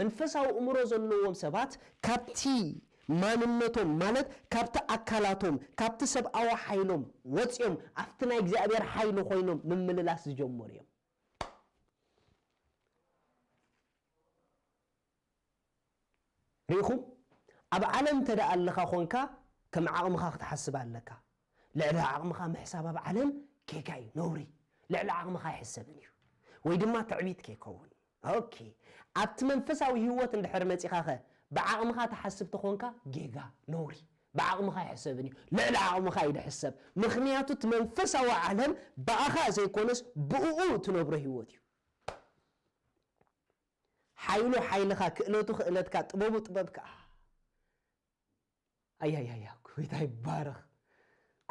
መንፈሳዊ እምሮ ዘለዎም ሰባት ካብቲ ማንነቶም ማለት ካብቲ አካላቶም ካብቲ ሰብአዊ ኃይሎም ወፂኦም አፍቲ ናይ እግዚአብሔር ኃይሉ ኾይኖም ምምልላስ ዝጀመሩ እዮም ريخو أب عالم تدأ لك خونك كم عقمك تحسب لك لعل عقمك محساب أب عالم كيكاي نوري لعل عقمك يحسبني ويدما ما تعبيت كيكون أوكي أبت منفسه وهو تندحرمتي خاخه بعقمك تحسب تخونك جيجا نوري بعقمك يحسبني لعل عقمك يحسب مخنياته تمنفسه وعالم بأخا زي كونس بقوة تنبره هوتي حيلو حيلك كألوتو خلتك طبوب طببك أي كويتاي بارخ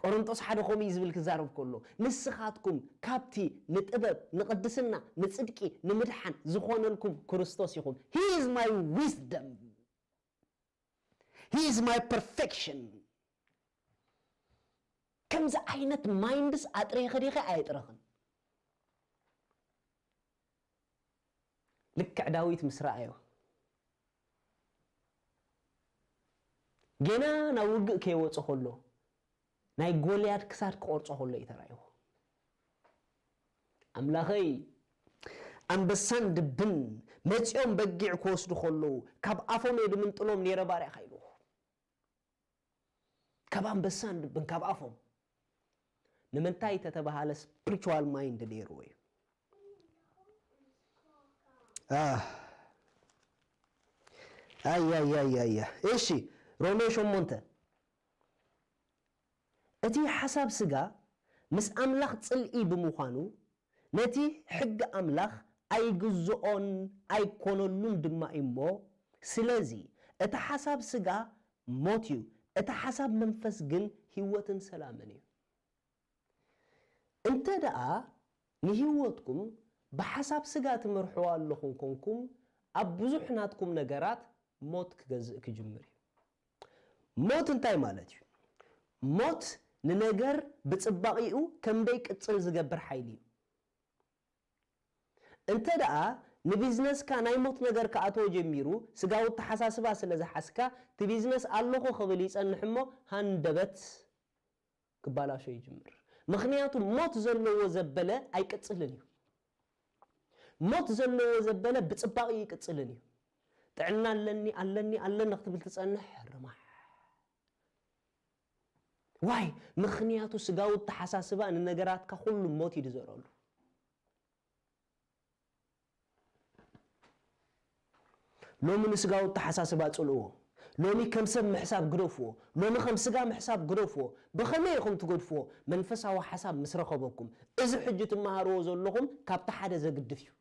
ቆሮንቶስ ሓደ ኸምይ ዝብል ክዛረብ ከሎ ንስኻትኩም ካብቲ ንጥበብ ንቅድስና ንጽድቂ ንምድሓን ዝኾነልኩም ክርስቶስ ይኹም he is my wisdom he is my perfection ከምዚ ዓይነት ማይንድስ አጥሬኸ ዲኸ አይጥረኽን ልክዕ ዳዊት ምስ ረአዮ ገና ናብ ውግእ ከይወጽ ኸሎ ናይ ጎልያድ ክሳድ ክቆርጾ ኸሎ ይተራዮ አምላኸይ አንበሳን ድብን መጽኦም በጊዕ ክወስዱ ኸሎ ካብ አፎም የድምንጥሎም ነይረ ባሪያ ኸይሉ ካብ አንበሳን ድብን ካብ አፎም ንምንታይ ተተባሃለ spiritual mind ነይሩ ወይ አይ እሺ ሮሜ 8 እቲ ሓሳብ ስጋ ምስ አምላኽ ጽልኢ ብምዃኑ ነቲ ሕግ አምላኽ ኣይግዝኦን ኣይኮነሉን ድማ እሞ ስለዚ እቲ ሓሳብ ስጋ ሞት እዩ እቲ ሓሳብ መንፈስ ግን ህይወትን ሰላምን እዩ እንተ ደኣ ንህይወትኩም በሐሳብ ስጋ ትመርሕዋ ኣለኹም ኮንኩም ኣብ ብዙሕ ናትኩም ነገራት ሞት ክገዝእ ክጅምር እዩ ሞት እንታይ ማለት እዩ ሞት ንነገር ብጽባቂኡ ከምደይ ቅጽል ዝገብር ሓይሊ እዩ እንተ ደኣ ንቢዝነስካ ናይ ሞት ነገር ከኣተዎ ጀሚሩ ስጋው ተሓሳስባ ስለ ዝሓስካ እቲ ቢዝነስ ኣለኹ ክብል ይጸንሕ እሞ ሃንደበት ክባላሾ ይጅምር ምኽንያቱ ሞት ዘለዎ ዘበለ ኣይቅጽልን እዩ ሞት ዘለዎ ዘበለ ብጽባቂ ይቅጽልን እዩ ጥዕና ኣለኒ ክትብል ትጸንሕ ረማሕ ዋይ ምኽንያቱ ስጋው ተሓሳስባ ንነገራትካ ሁሉ ሞት ይድዘረሉ ሎሚ ንስጋው ተሓሳስባ ጽልዎ ሎሚ ከም ሰብ ምሕሳብ ግደፍዎ ሎሚ ከም ስጋ ምሕሳብ ግደፍዎ በኸመይ ኢኹም ትገድፍዎ መንፈሳዊ ሓሳብ ምስ ረኸበኩም እዚ ሕጂ ትመሃርዎ ዘለኹም ካብቲ ሓደ ዘግድፍ እዩ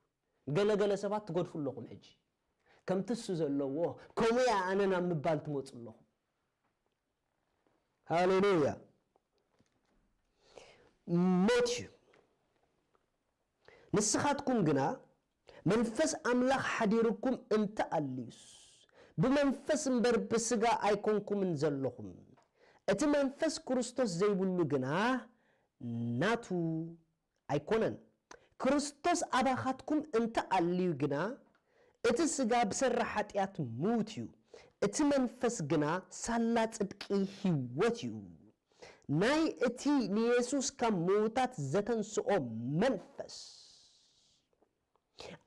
ገለገለ ሰባት ትገድፉ ኣለኹም ሕጂ ከም ትሱ ዘለዎ ከምያ ኣነና ምባል ትመጹ ኣለኹም ሃሌሉያ ሞት ንስኻትኩም ግና መንፈስ አምላኽ ሓዲርኩም እንተ አልዩስ بمنفس امبر بسغا ايكونكم نزلهم اتي منفس كريستوس زيبلو غنا ناتو ايكونن كريستوس اباخاتكم انت عليو غنا اتي سغا بسر حطيات موتيو اتي منفس غنا سالا صدقي هيوتيو ناي اتي نيسوس كموتات زتنسو منفس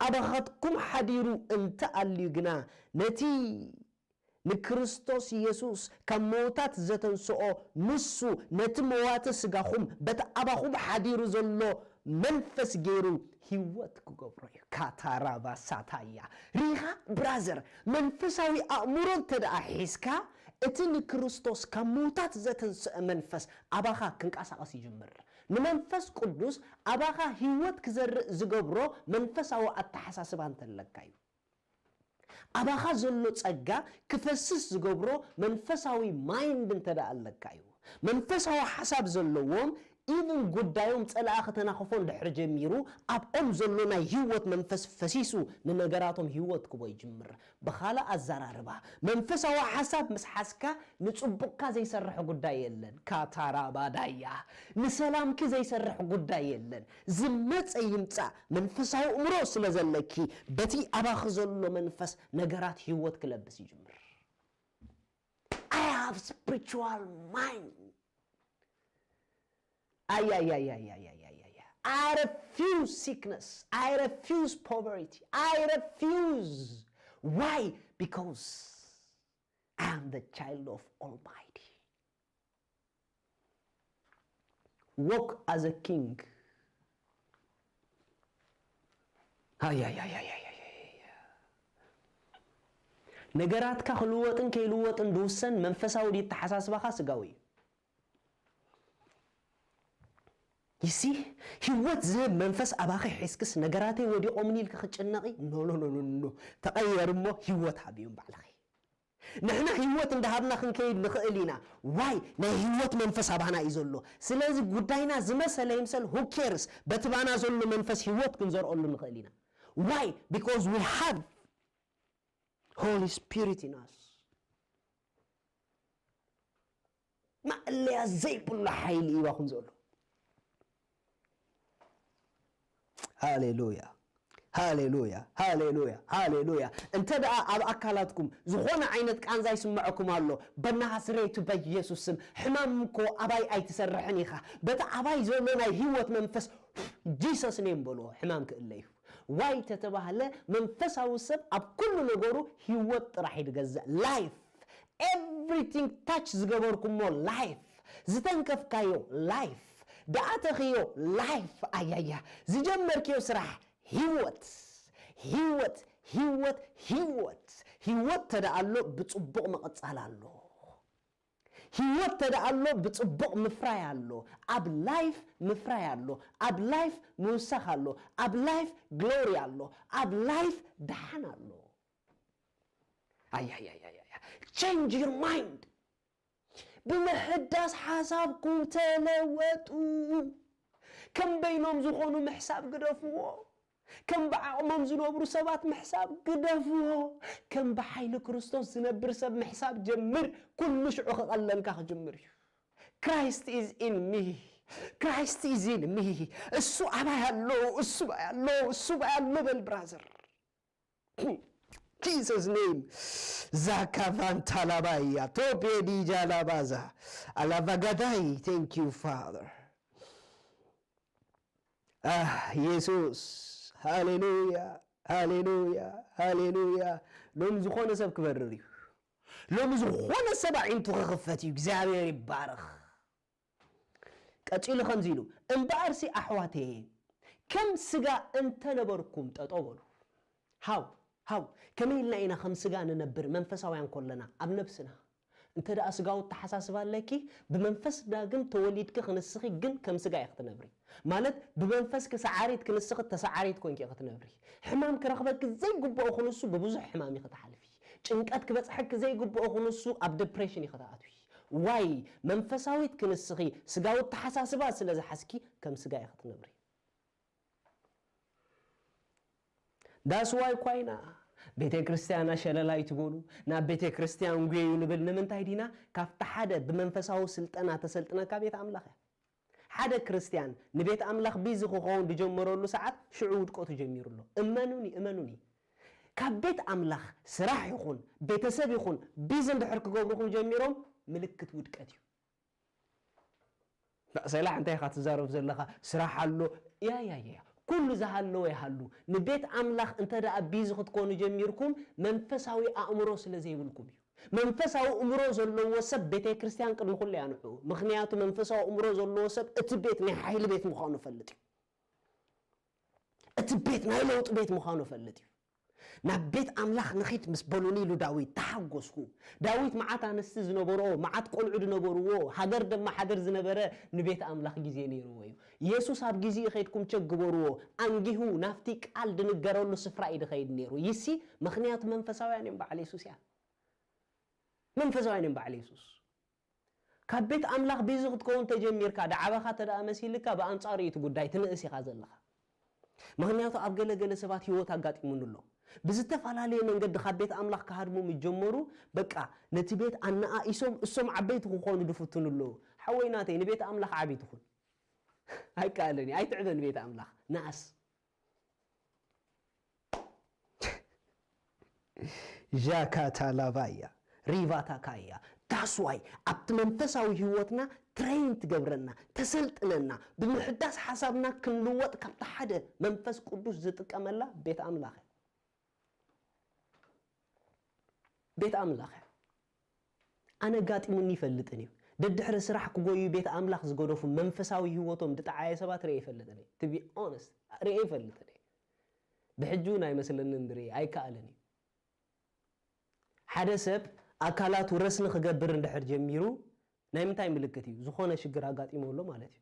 أبغتكم حديرو انت الليغنا نتي نكريستوس يسوس كموتات زتنسو نسو نتموات سغاخم بت أبغم حديرو زلو منفس غيرو هيوت كوغبري كاتارابا ساتايا ريها برازر منفساوي أمورون تدع حيسكا اتن كريستوس كموتات زتنسو منفس أبغا كنقاسقاس يجمر نمنفس قدوس أبغا هيوت كزر زغبرو منفساو التحساسبان تلقايو أبغا زلو ጸጋ كفسس زغبرو منفساوي مايند تدع لقايو منفساو حساب زلووم even ጉዳዩም ጸላእኸ ተናኸፎን ድሕር ጀሚሩ ኣብኦም ዘሎና ህይወት መንፈስ ፈሲሱ ንነገራቶም ህይወት ክቦ ይጅምር በኻላ አዛራርባ መንፈሳዊ ሐሳብ መስሐስካ ንጽቡቅካ ዘይሰርሕ ጉዳይ የለን ካታራባ ዳያ ንሰላምክ ዘይሰርሕ ጉዳይ የለን ዝመጽ ይምጻ መንፈሳዊ እምሮ ስለዘለኪ በቲ አባኽ ዘሎ መንፈስ ነገራት ህይወት ክለብስ ይጅምር I have spiritual mind Ay. I refuse sickness. I refuse poverty. I refuse. Why? Because I am the child of Almighty. Walk as a king. Ay. ነገራትካ ክልወጥን ከይልወጥን ድውሰን መንፈሳዊ ዲተሐሳስባኻ ስጋዊ You see, ህይወት ዝህብ መንፈስ አባኺ ሒስክስ ነገራተይ ወዲቆምኒ ኢልካ ክጭነቂ ኖ ተቀየርሞ ህይወት ሃቢዮም ባዕልኺ نحن هيوت اندهابنا خنكيد نخيلينا واي نا هيوت منفس أبانا يزولو سلازي قداينا زمسا يمسل who cares بتبانا زولو منفس هيوت كنزور أولو نخيلينا why because we have Holy Spirit in us ما اللي أزيب الله حيل إيوا خنزولو هاليلويا هاليلويا هاليلويا هاليلويا انت دا أكالاتكم زخونا عينتك عن زي سمعكم الله بناها سريتو بيسوسم حمامكو أباي أي تسرحنيخا بتا أباي زولونا هيوت منفس جيسوس نيم بولو حمامك الليف واي تتباهله منفس هاوسب أب كل نغورو هيوت راح يتغزى life everything touch زغبوركم مو life زتنكف كايو life دعاتخيو life أيايا زجمر كيو سرح هيوت هيوت هيوت هيوت هيوت تدعالو بتصبق مقصالالو هيوت تدعالو بتصبق مفرايالو أب لايف مفرايالو أب لايف موسخالو أب لايف غلوريالو أب لايف دحنالو أي change your mind بمحداس حسابكم تلوتوا كم بينهم زخونوا محساب قدفوه كم بعمم زنوبرو سبات محساب قدفوه كم بحيل كريستوس زنبر سب محساب جمر كل مشعوخ قلن كاخ جمر Christ is in me Christ is in me السوء عبايا السوء عبايا بالبرازر Jesus name Zakavan Talabaya Tope di Jalabaza Alavagadai thank you Father Jesus hallelujah hallelujah hallelujah لوم زخونة سب كبرري لوم زخونة سبع انتو خفتي እግዚአብሔር ይባረክ ቀጭሉ خمزيلو እንባርሲ አህዋቴ كم سغا انت نبركم تطولو هاو كميلنا إنا خمسة ننبر منفساويان كلنا أب نفسنا انت دا أسقاو التحساسبا لكي بمنفس دا قم توليدك خنسخي قم كم سقا يختنبري مالت بمنفسك سعاريت كنسخ تسعاريت كونك يختنبري حمام كرخبك زي قبو خنسو ببوزح حمام يختحلفي چنقاتك بصحك زي قبو خنسو أب ديبريشن يختعاتوي واي منفساويت كنسخي سقاو التحساسبا سلازي حسكي كم سقا يختنبري That's why كوينا بيت كريستيانا شللاي تقولوا نا بيت كريستيان غيو نبل نمنتاي دينا كافت حدا بمنفساو سلطنا تسلطنا كبيت املاخ حدا كريستيان نبيت املاخ بيزخو خون بجمرولو ساعات شعود قوت جميرلو امنوني كبيت املاخ سراح يخون بيتسب يخون بيزن دحرك غوبكم جميروم ملكت ودقتيو سيلا انت يا خات زارف زلخا سراح الله يا كل زهالو يهالو نبيت أملاخ انت دا أبيزخ تكونوا جميركم منفساوي أمروس لزي بلكم منفساو أمروز اللو وسب بيتي كريستيان قد نقول لي عنه مخنياتو منفساو أمروز اللو وسب اتبيت نحيل بيت مخانو فلتي اتبيت نايلوت بيت مخانو فلتي نبيت أملاخ نخيت مسبولوني له داويت تحقسكو داويت معاتا نستز نبرو معات قلعود نبرو حجر دم حجر زنبره نبيت أملاخ جزي نيرويو يسوس هاب جزي خيدكم تجبرو أنجيهو نفتيك قال دنجرو له سفرة إيد خيد نيرو يسي مخنيات منفساوي بعلى يسوس يعني منفساوي بعلى يسوس كبيت أملاخ بيزغت كون تجمير كذا عبخة تدا مسيلك بأنصاري تقول دايت نقسي خازلها مخنياتو أبجل سبات هيوت هجات يمونلو بزتفعلالي من قد خبيت أملاخ كهرمو متجمرو بقى نتبيت أنا إسم عبيت خون دفتون له حويناتي نبيت أملاخ عبيت خون هاي قالني هاي تعبن بيت أملاخ ناس جاكاتا لافايا ريفاتا كايا تاسواي أبت منفساوي هيوتنا ترين تقبرنا تسلطننا بمحداس حسابنا كنلوط كبت حدا منفس قدوس زتك أملا بيت أملاخ بيت أملاخ أنا قاتي مني فلتني ددحر سرح كوغوي بيت أملاخ زغودو في منفساوي هيوتهم دتعاي سبات ري فلتني to be honest ري فلتني بحجونا يمثلن ندري أي كالني حدا سب أكلات ورسن خجبر ندحر جميرو نايمتاي ملكتيو زخونه شجر قاتي مولو مالتي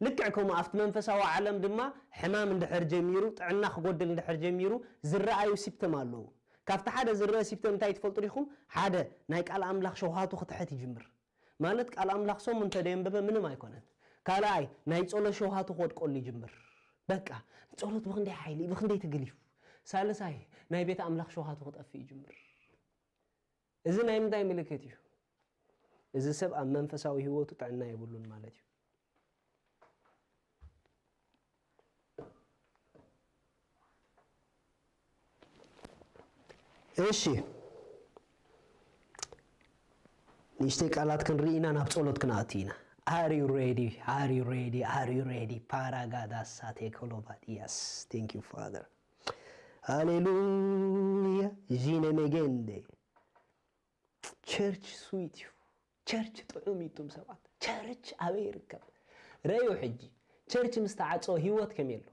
لكعكم أفت منفساو عالم دما حمام ندحر جميرو طعنا خغودل ندحر جميرو زرعايو سبت مالو ካብቲ ሓደ ዝረአ ሲስተም እንታይ ትፈልጡ ዲኹም ሓደ ናይ ቃል ኣምላኽ ሸውሃቱ ክትሕት ይጅምር ማለት ቃል ኣምላኽ ሶም እንተደንበበ ምንም ኣይኮነን ካልኣይ ናይ ጸሎት ሸውሃቱ ክወድቆሉ ይጅምር በቃ ጸሎት ብክንደይ ሓይሊ ብክንደይ ትግሊፍ ሳልሳይ ናይ ቤተ ኣምላኽ ሸውሃቱ ክጠፍእ ይጅምር እዚ ናይ ምንታይ ምልክት እዩ እዚ ሰብ ኣብ መንፈሳዊ ህይወቱ ጥዕና ይብሉን ማለት እዩ እሺ ንሽተይ ቃላት ክንርኢና ናብ ጸሎት ክንኣትይና Are you ready? Are you ready? Are you ready? Paragada sate kolobat. Yes. Thank you, Father. Hallelujah. Jine megende. Church sweet you. Church طعوميتم سبعة. Church أمريكا. رأيو حجي. Church مستعصو هيوت كميلو.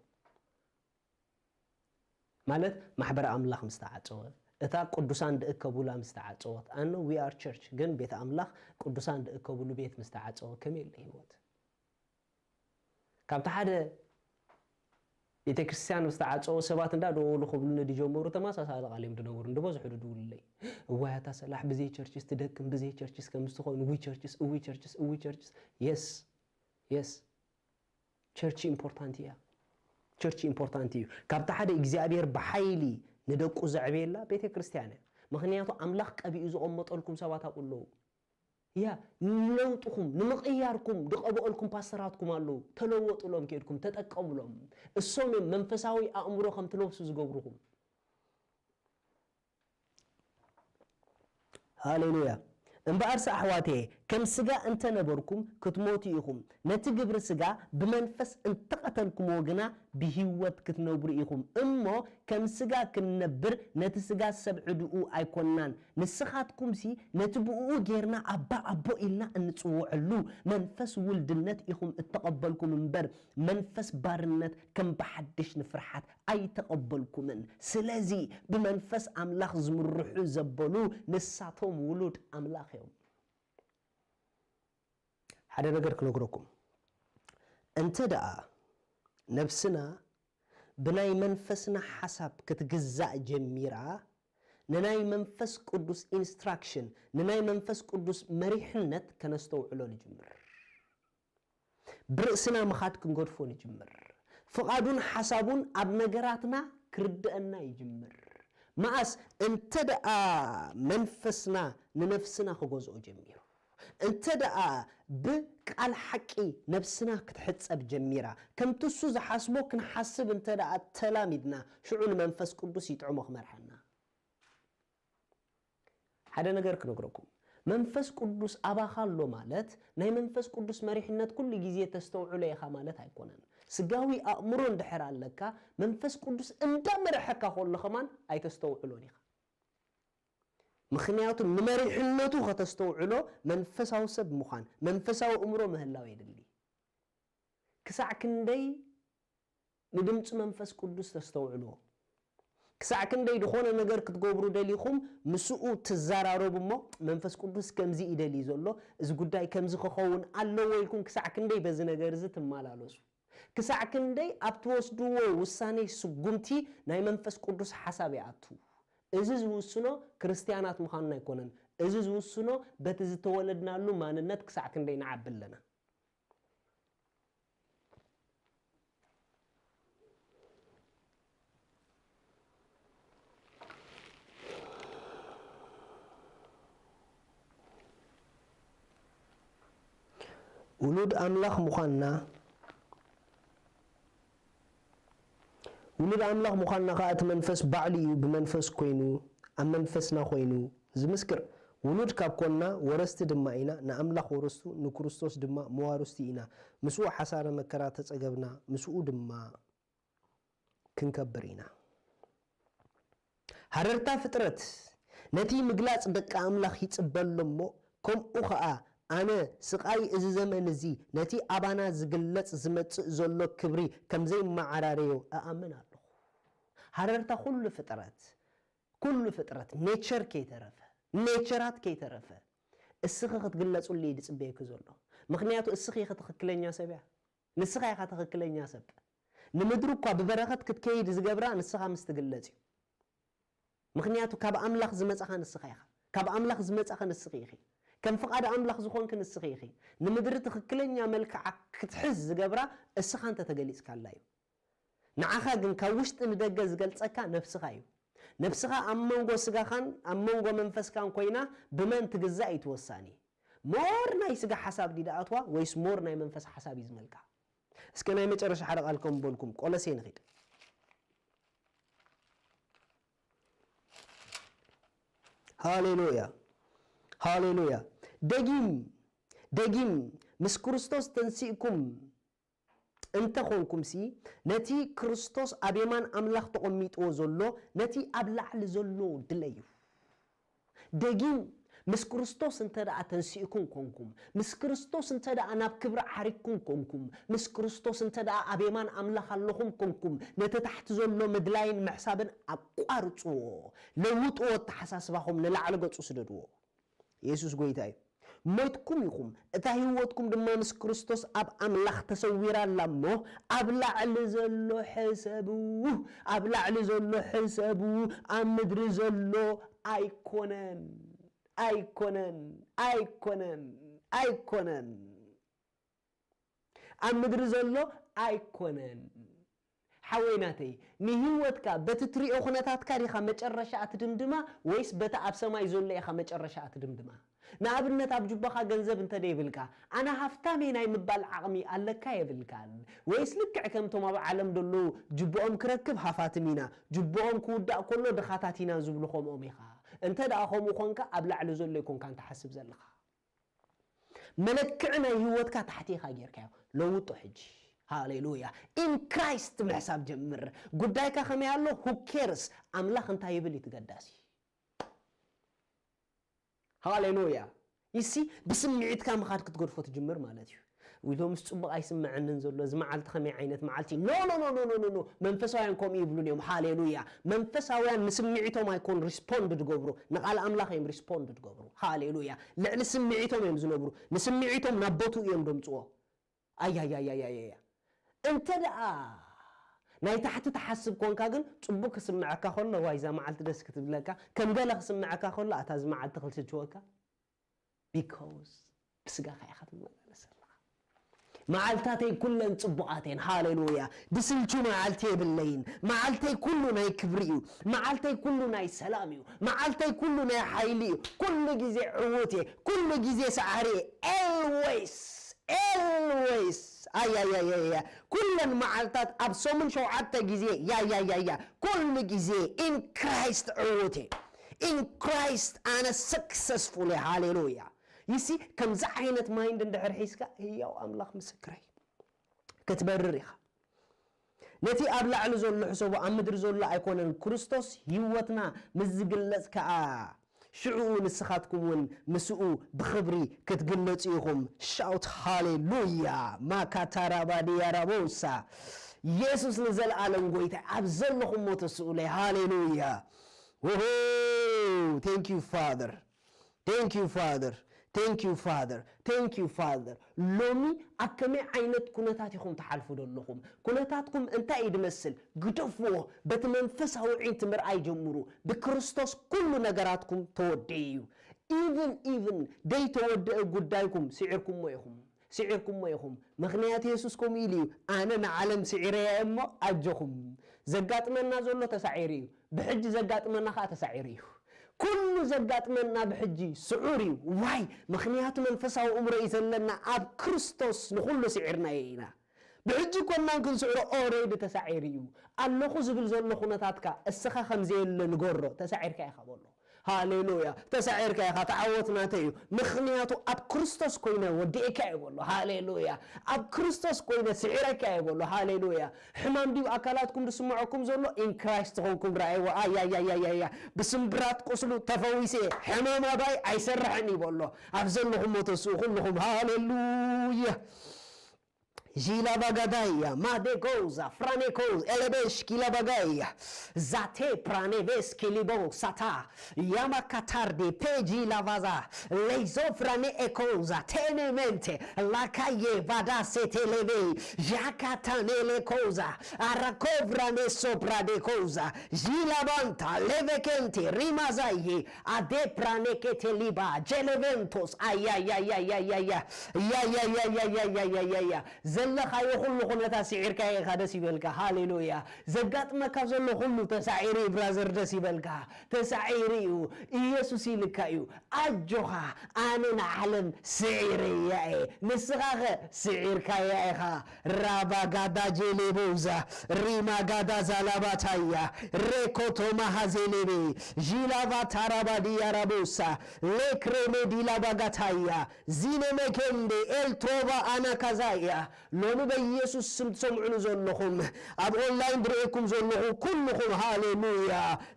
مالت محبر أملاخ مستعصو. እታ ቅዱሳን ደእከቡላ ምስተዓጽወት ኣነ we are church ግን ቤተ ኣምላኽ ቅዱሳን ደእከቡሉ ቤት ምስተዓጽወ ከመይ ህይወት ካብታ ሓደ ቤተ ክርስቲያን ምስተዓጽወ ሰባት እንዳደወሉ ክብሉን ዲጀመሩ ተማሳሳሊ ቃልዮም ድነብሩ እንደበዝሑ ድውልለይ እዋያታ ሰላሕ ብዘይ ቸርችስ ትደክም ብዘይ ቸርችስ ከምዝትኾኑ we churches yes church important እያ church important እዩ ካብታ ሓደ እግዚአብሔር በኃይሊ ندقو زعبيلا بيت كريستيانة مخنياتو أملاخ قبي إذا أمطلكم سوات أقولو يا نلوطكم نمقياركم دقبو لكم باستراتكم قالو تلوطوا لهم كيدكم تتقبلوا لهم الصوم منفساوي أمركم تلوبسوا زغبركم هاليلويا انبارس أحواتي كم سجا أنت نبركم كتموتي إخم نتجبر سجا بمنفس انتقتلكم وجنا بهوت كتنبر إخم أما كم سجا كنبر نتسجا سبع دقو أيقونان نسخاتكم سي نتبقوا جيرنا أبا إلنا أن تسوعلو منفس ولد النت إخم اتقبلكم من بر منفس بارنت كم بحدش نفرحات أي تقبلكم من سلازي بمنفس أملاخ زمرح زبلو نساتهم ولود أملاخ هذا نقدر نقولكم أنت دعا نفسنا بناي منفسنا حسب كتجزاء جميرة نناي منفس قدوس instruction نناي منفس قدوس مريحنت كنستوعلو الجمر برأسنا مخات كنقرفو الجمر فقادون حسابون أبنقراتنا كردأنا يجمر ماس انت دعا منفسنا ننفسنا خجوزو جميرو انت دعا بقال حقي نفسنا كتحصب جميرة كم تسوز حسبوك نحسب انت دعا تلاميذنا شعون منفس قدوس يطعمو مرحنا هذا نغير كنغركم منفس قدوس أباخالو مالت ناي منفس قدوس مريحنات كل جزية تستوعو ليخا مالت هيكونن سقاوي أأمرون دحران لكا منفس قدوس انت مرحكا خول لخمان أي تستوعو ليخا مخنياتو نمريحناتو ختستوعلو منفساو سب مخان منفساو أمرو مهلاو يدلي كساع كندي ندمت منفس قدوس تستوعلو كساع كندي دخونا نجار كتقبرو دليخم مسؤو تزارارو بمو منفس قدوس كمزي إدلي زولو إذ قداي كمزي خخون ألو ويكون كساع كندي بزي نجار زي تمالالوسو كساع كندي أبتوس دوو وساني سقمتي ناي منفس قدوس حسابي عطو إزز وسنو كريستيانات مخاننا يكونن إزز وسنو بتز تولدنا له ما ننت كساع كندي نعبل لنا ولود أملاخ مخاننا ولد أملاخ مخاننا قاعد منفس بعلي بمنفس كوينو أم منفسنا خوينو زمسكر ولد كابكونا ورست دمائنا نأملاخ ورستو نكرستوس دما موارستينا مسوء حسارة مكرات تسقبنا مسوء دما كنكبرينا هررتا فترت نتي مقلاص دك أملاخ يتقبل لمو كم أخاء أنا سقاي إذا زمن زي نتي أبانا زقلت زمت زلو كبري كم زي ما عراريو أأمن الله هررتا كل فترات نيتشر كي ترفه نيتشرات كي ترفه السخي تقلت اللي يدسبيك زلو مخنياتو السخي تخكلنيا سبع نسخي تخكلنيا سبع نمدركوا ببركات كتكيد زقبرا نسخا مستقلتي ምክንያቱ ካብ ኣምላኽ ዝመጻኻ ንስኻ ኢኻ ካብ ኣምላኽ ዝመጻኻ ንስኺ ኢኺ ከም ፍቓድ ኣምላኽ ዝኾንክ ንስኺ ኢኺ ንምድሪ ትኽክለኛ መልክዓ ክትሕዝ ዝገብራ እስኻ እንተ ተገሊጽካላ እዩ ንዓኻ ግን ካብ ውሽጢ ንደገ ዝገልጸካ ነፍስኻ እዩ ነፍስኻ ኣብ መንጎ ስጋኻን ኣብ መንጎ መንፈስካን ኮይና ብመን ትግዛእ ይትወሳኒ ሞር ናይ ስጋ ሓሳብ ዲዳኣትዋ ወይስ ሞር ናይ መንፈስ ሓሳብ ይዝመልካ እስከ ናይ መጨረሻ ሓደ ቃልኩም በልኩም ቆሎሴ ንኺድ ሃሌሉያ ሃሌሉያ ደጊም ምስ ክርስቶስ ተንሲእኩም እንተ ኾንኩም ሲ ነቲ ክርስቶስ ኣብ የማን ኣምላኽ ተቐሚጥዎ ዘሎ ነቲ ኣብ ላዕሊ ዘሎ ድለዩ ደጊም ምስ ክርስቶስ እንተ ደኣ ተንሲእኩም ኮንኩም ምስ ክርስቶስ እንተ ደኣ ናብ ክብሪ ዓሪኩም ኮንኩም ምስ ክርስቶስ እንተ ደኣ ኣብ የማን ኣምላኽ ኣለኹም ኮንኩም ነቲ ታሕቲ ዘሎ ምድላይን ምሕሳብን ኣቋርጽዎ ለውጥዎ ተሓሳስባኹም ንላዕሊ ገጹ ስደድዎ ኢየሱስ ጎይታ እዩ ሞትኩም ኢኹም እታ ህይወትኩም ድማ ምስ ክርስቶስ ኣብ ኣምላኽ ተሰዊራላ እሞ ኣብ ላዕሊ ዘሎ ሕሰቡ ኣብ ምድሪ ዘሎ ኣይኮነን ኣብ ምድሪ ዘሎ ኣይኮነን ሓወይናተይ ንህይወትካ በቲ ትሪኦ ኩነታትካ ዲኻ መጨረሻ ኣትድምድማ ወይስ በቲ ኣብ ሰማይ ዘሎ ኢኻ መጨረሻ ኣትድምድማ ንኣብነት ኣብ ጅባኻ ገንዘብ እንተ ደይብልካ ኣነ ሃፍታሜ ናይ ምባል ዓቕሚ ኣለካ የብልካን ወይስ ልክዕ ከምቶም ኣብ ዓለም ደሎ ጅቦኦም ክረክብ ሃፋትም ኢና ጅቦኦም ክውዳእ ከሎ ድኻታት ኢና ዝብሉ ከምኦም ኢኻ እንተ ደኣ ከምኡ ኮንካ ኣብ ላዕሊ ዘሎ ይኮንካ እንትሓስብ ዘለኻ መለክዕ ናይ ህይወትካ ታሕቲ ኢኻ ጌርካዮ ለውጦ ሕጂ ሃሌሉያ ኢን ክራይስት ምሕሳብ ጀምር ጉዳይካ ከመይ ኣሎ who cares ኣምላኽ እንታይ ይብል ይትገዳሲ ሃሌሉያ ይሲ ብስምዒትካ ምኻድ ክትገድፎ ትጅምር ማለት እዩ ዊሎምስ ጽቡቕ ኣይስምዐንን ዘሎ ዝመዓልቲ ከመይ ዓይነት መዓልቲ ኖ መንፈሳውያን ከምኡ ይብሉን እዮም ሃሌሉያ መንፈሳውያን ንስምዒቶም ኣይኮን ሪስፖንድ ትገብሩ ንቓል ኣምላኽ እዮም ሪስፖንድ ትገብሩ ሃሌሉያ ልዕሊ ስምዒቶም እዮም ዝነብሩ ንስምዒቶም ናብ ቦቱ እዮም ደምፅዎ ኣያያያያያ እንተ ደኣ ናይ ታሕቲ ተሓስብ ኮንካ ግን ጽቡቕ ክስምዓካ ከሎ ዋይ ዛ መዓልቲ ደስ ክትብለካ ከም ገለ ክስምዓካ ከሎ ኣታ ዝመዓልቲ ክልትችወካ because ብስጋኻ ኢኻ ትመላለሰላ መዓልታተይ ኩለን ጽቡቓተን ሃሌሉያ ድስልቹ መዓልቲ የብለይን መዓልተይ ኩሉ ናይ ክብሪ እዩ መዓልተይ ኩሉ ናይ ሰላም እዩ መዓልተይ ኩሉ ናይ ሓይሊ እዩ ኩሉ ግዜ ዕውት እየ ኩሉ ግዜ ሰዓሪ always ayayayaya kullan ma'altat absomun shaw'atta gize ya kullu gize in Christ uwote in Christ ana successful hallelujah you see kam za'inat mind ndahar hiska hiya amlakh misakray katbarriha ነቲ ኣብ ላዕሊ ዘሎ ሕሰቡ ኣብ ምድሪ ዘሎ ኣይኮነን ክርስቶስ ህይወትና ምዝግለጽ ከኣ ሽዑ ንስኻትኩም ውን ምስኡ ብኽብሪ ክትግለጹ ኢኹም ሻውት ሃሌሉያ ማካታራባዲያ ራቦሳ ኢየሱስ ንዘለዓለም ጎይታ ኣብ ዘለኹም ሞተስኡ ላይ ሃሌሉያ ኦሆ thank you father thank you father ሎሚ አከመ አይነት ኩነታትኩም ተሐልፉ ደለኹም ኩነታትኩም እንታይ ይድመስል ግደፍዎ በተመንፈሳዊ ዒንት ምርአይ ጀምሩ በክርስቶስ ኩሉ ነገራትኩም ተወደዩ even ደይ ተወደእ ጉዳይኩም ሲዕርኩም ወይኹም ምክንያት ኢየሱስኩም ኢልዩ አነ ንዓለም ሲዕረየ እሞ አጀኹም ዘጋጥመና ዘሎ ተሳዒርዩ ብሕጂ ዘጋጥመና ኻ ተሳዒርዩ كل زغاطمنا بحجي سعوري واي مخنياتو منفساو امرئ يزلنا اب كريستوس نخلو سعرنا يينا بحجي كنا نكون سعر اوريدي تسعيريو الله زبل زلو خنتاتكا اسخا خمزيل نغورو تسعيركا يخبولو هاليلويا تسعيركا يخا تعوتنا تيو مخنياتو اب كريستوس كوينا وديكا يقولو هاليلويا اب كريستوس كوينا سعيركا يقولو هاليلويا حمام ديو اكلاتكم دسمعكم زلو ان كرايست تكونكم راي يا بسمبرات قسلو تفويسي حمام باي ايسرحني بولو افزلهم متسو كلهم هاليلويا ጂላ ባጋዳያ ማዴጎዛ ፍራኔኮዝ ኤሌቤሽ ኪላ ባጋያ ዛቴ ፕራኔቬስ ኪሊቦ ሳታ ያማካታርዴ ፔጂ ላቫዛ ሌዞ ፍራኔ ኤኮዛ ቴኔሜንቴ ላካዬ ቫዳ ሴቴሌቬ ዣካታኔሌ ኮዛ አራኮቭራኔ ሶፕራዴ ኮዛ ጂላ ባንታ ሌቬኬንቴ ሪማዛዬ አዴ ፕራኔኬቴ ሊባ ጀሌቬንቶስ አያያያያያያ ያያያያያያያያ ዘለኻዮ ሁሉ ኩነታት ሲዒርካ ኢኻ ደስ ይበልካ ሃሌሉያ ዘጋጥመካ ዘሎ ሁሉ ተሳዒሪ ብራዘር ደስ ይበልካ ተሳዒሪ እዩ ኢየሱስ ይልካ እዩ ኣጆኻ ኣነ ንዓለም ስዒረያ እየ ንስኻኸ ስዒርካያ ኢኻ ራባ ጋዳ ጄሌቦዛ ሪማ ጋዳ ዛላባታያ ሬኮቶማ ሃዜሌቤ ዢላባ ታራባዲያ ራቦሳ ሌክሬሜ ዲላባጋታያ ዚነመኬንዴ ኤልትሮባ አናካዛያ ሎሚ በኢየሱስ ስም ትሰምዑኑ ዘለኹም ኣብ ኦንላይን ድርኢኩም ዘለኹ ኩልኹም ሃሌሉያ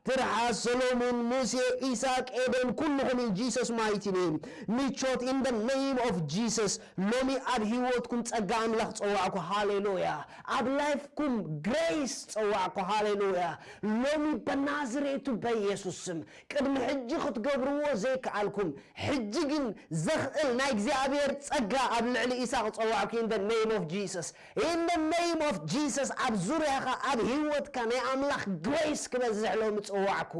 ትርሓስ ሰሎሞን ሙሴ ኢሳቅ ኤደን ኩልኹም in Jesus mighty name ሚቾት in the name of Jesus ሎሚ ኣብ ህይወትኩም ጸጋ ኣምላኽ ጸዋዕኩ ሃሌሉያ ኣብ ላይፍኩም ግሬስ ጸዋዕኩ ሃሌሉያ ሎሚ በናዝሬቱ በኢየሱስ ስም ቅድሚ ሕጂ ክትገብርዎ ዘይከኣልኩም ሕጂ ግን ዘኽእል ናይ እግዚአብሔር ጸጋ ኣብ ልዕሊ ኢሳቅ ጸዋዕኩ in the name of Jesus in the name of Jesus ኣብ ዙርያኻ ኣብ ህይወትካ ናይ ኣምላኽ grace ክበዝሕ ሎሚ ጸዋዕኩ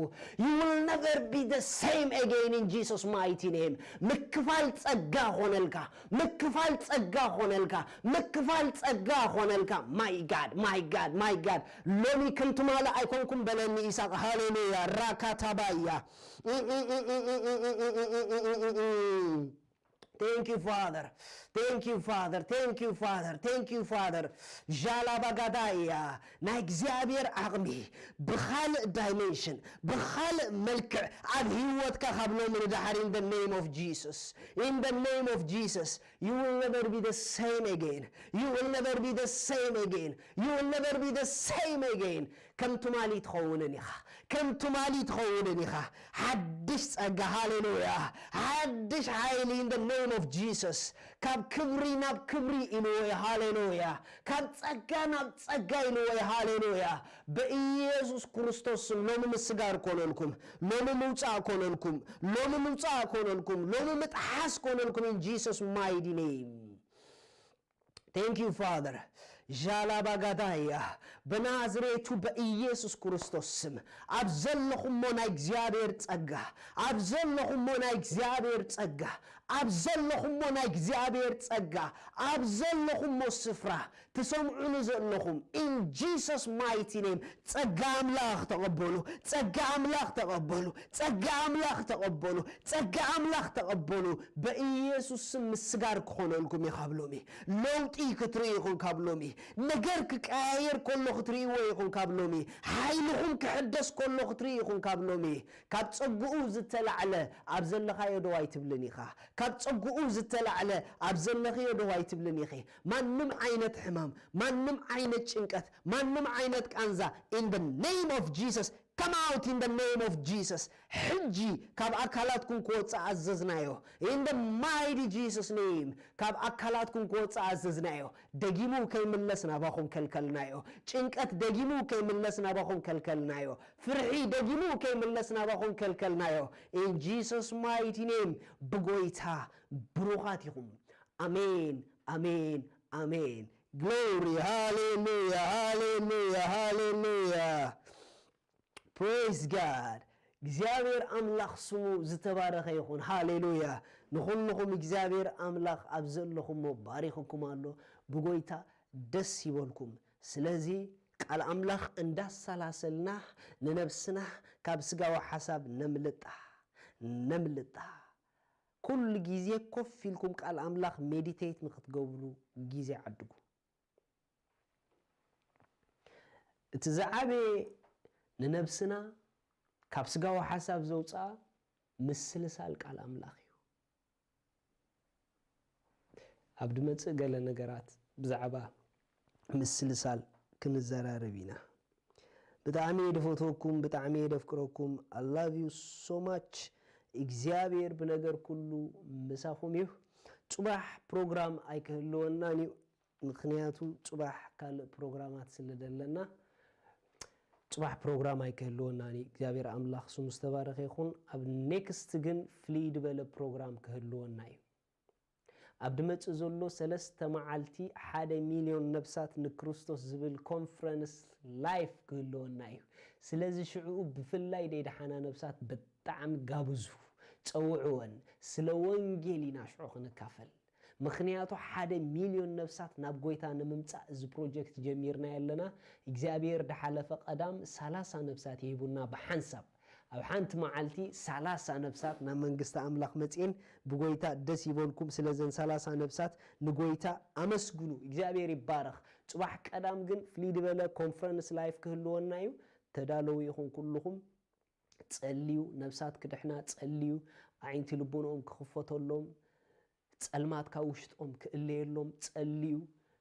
you will never be the same again in Jesus mighty name ምክፋል ጸጋ ሆነልካ ምክፋል ጸጋ ሆነልካ ምክፋል ጸጋ ሆነልካ my God ሎሚ ክንትማላ ኣይኮንኩም በለኒ ኢሳቅ ሃሌሉያ ራካታባያ Thank you, Father. Thank you, Father. Thank you, Father. Thank you, Father. Jalabagadaya. Na እግዚአብሔር አቅሚ በኻል dimension በኻል መልክ ኣብ ህይወትካ ካብሎ ምንዳሕር in the name of Jesus. In the name of Jesus. You will never be the same again. You will never be the same again. You will never be the same again. ከም ትማሊ ትኸውንን ኢኻ ከም ትማሊ ትኸውንን ኢኻ ሓድሽ ጸጋ ሃሌሉያ ሓድሽ ሓይሊ in the name of Jesus ካብ ክብሪ ናብ ክብሪ ኢሉወይ ሃሌሉያ ካብ ጸጋ ናብ ጸጋ ኢሉወይ ሃሌሉያ በኢየሱስ ክርስቶስ ሎሚ ምስጋር ኮነልኩም ሎሚ ምውጻእ ኮነልኩም ሎሚ ምውጻእ ኮነልኩም ሎሚ ምጥሓስ ኮነልኩም in Jesus mighty name Thank you, Father. ጃላባጋዳያ በናዝሬቱ በኢየሱስ ክርስቶስ ስም አብዘለኹም ሞና እግዚአብሔር ጸጋ አብዘለኹም ሞና እግዚአብሔር ጸጋ አብዘለኹም ሞና እግዚአብሔር ጸጋ አብዘለኹም ስፍራ ተሰምዑኑ ዘለኹም in Jesus mighty name ጸጋ አምላክ ተቀበሉ ጸጋ አምላክ ተቀበሉ ጸጋ አምላክ ተቀበሉ ጸጋ አምላክ ተቀበሉ በኢየሱስ ስም ምስጋር ኮነልኩም ይኻብሎሚ ለውጢ ክትሪኢኹም ካብሎሚ ነገር ክቃየር ኮሎ ክትሪኢዎ ይኹን ካብሎሚ ሓይልኹም ክሕደስ ኮሎ ክትሪኢኹን ካብሎሚ ካብ ጸጉኡ ዝተላዕለ ኣብ ዘለኻዮ ደዋይ ትብልን ኢኻ ካብ ጸጉኡ ዝተላዕለ ኣብ ዘለኻዮ ደዋይ ትብልን ኢኺ ማንም ዓይነት ሕማም ማንም ዓይነት ጭንቀት ማንም ዓይነት ቃንዛ in the name of Jesus Come out in the name of Jesus. ሕጂ ካብ አካላትኩም ኮጻ አዘዝናዮ in the mighty Jesus name ካብ አካላትኩም ኮጻ አዘዝናዮ ደጊሙ ከይምለስና ባኹም ከልከልናዮ ጭንቀት ደጊሙ ከይምለስና ባኹም ከልከልናዮ ፍርሒ ደጊሙ ከይምለስና ባኹም ከልከልናዮ in Jesus mighty name በጎይታ ብሩኻት ይኹም አሜን አሜን አሜን glory hallelujah hallelujah hallelujah Praise God. እግዚአብሔር አምላክ ስሙ ዝተባረከ ይሁን ሃሌሉያ ንኹልኩም እግዚአብሔር አምላክ አብዘለኩም ባሪኹም አሎ በጎይታ ደስ ይበልኩም ስለዚህ ቃል አምላክ እንዳሰላሰልና ለነፍስና ካብ ስጋው ሐሳብ ነምልጣ ኩል ጊዜ ኮፍልኩም ቃል አምላክ ሜዲቴት ንክትገብሩ ጊዜ አድጉ እትዛዓበ ንነፍስና ካብ ስጋው ሐሳብ ዘውፃ ምስልሳል ቃል አምላክ እዩ ኣብ ድመጽእ ገለ ነገራት ብዛዕባ ምስልሳል ክንዘራረቢና በጣም የደፈቶኩም በጣም የደፍቅሮኩም I love you so much እግዚአብሔር በነገር ሁሉ መሳኹም እዩ ጽባህ ፕሮግራም አይከለወናኒ ምክንያቱ ጽባህ ካለ ፕሮግራማት ስለደለና ጽባህ ፕሮግራም አይከህልወናኒ እግዚአብሔር አምላኽ ስሙ ዝተባረኸ ይኹን ኣብ ኔክስት ግን ፍሊድ በለ ፕሮግራም ከህልወና እዩ ኣብ ድመጽ ዘሎ 3 መዓልቲ 1 ሚሊዮን ነፍሳት ንክርስቶስ ዝብል ኮንፈረንስ ላይፍ ከህልወና እዩ ስለዚ ሽዑ ብፍላይ ደይዳሓና ነፍሳት በጣም ጋብዙ ጸውዑወን ስለ ወንጌል ኢና ሽዑ ክንካፈል ምክንያቱ 1 ሚሊዮን ነፍሳት ናብ ጎይታ ንምምጻእ እዚ ፕሮጀክት ጀሚርና ያለና እግዚአብሔር ደሓለፈ ቀዳም 30 ነፍሳት ይቡና በሐንሳብ ኣብ ሓንቲ መዓልቲ 30 ነፍሳት ናብ መንግስቲ አምላኽ መጽኤን ብጎይታ ደስ ይበልኩም ስለዘን 30 ነፍሳት ንጎይታ አመስግኑ እግዚአብሔር ይባረኽ ጽባህ ቀዳም ግን ፍሊድ በለ ኮንፈረንስ ላይፍ ክህልወና እዩ ተዳለው ይኹን ኩልኩም ጸልዩ ነፍሳት ክድሕና ጸልዩ ዓይንቲ ልቦኖም ክኽፈተሎም ጸልማት ካውሽጦም ክእለየሎም ጸልዩ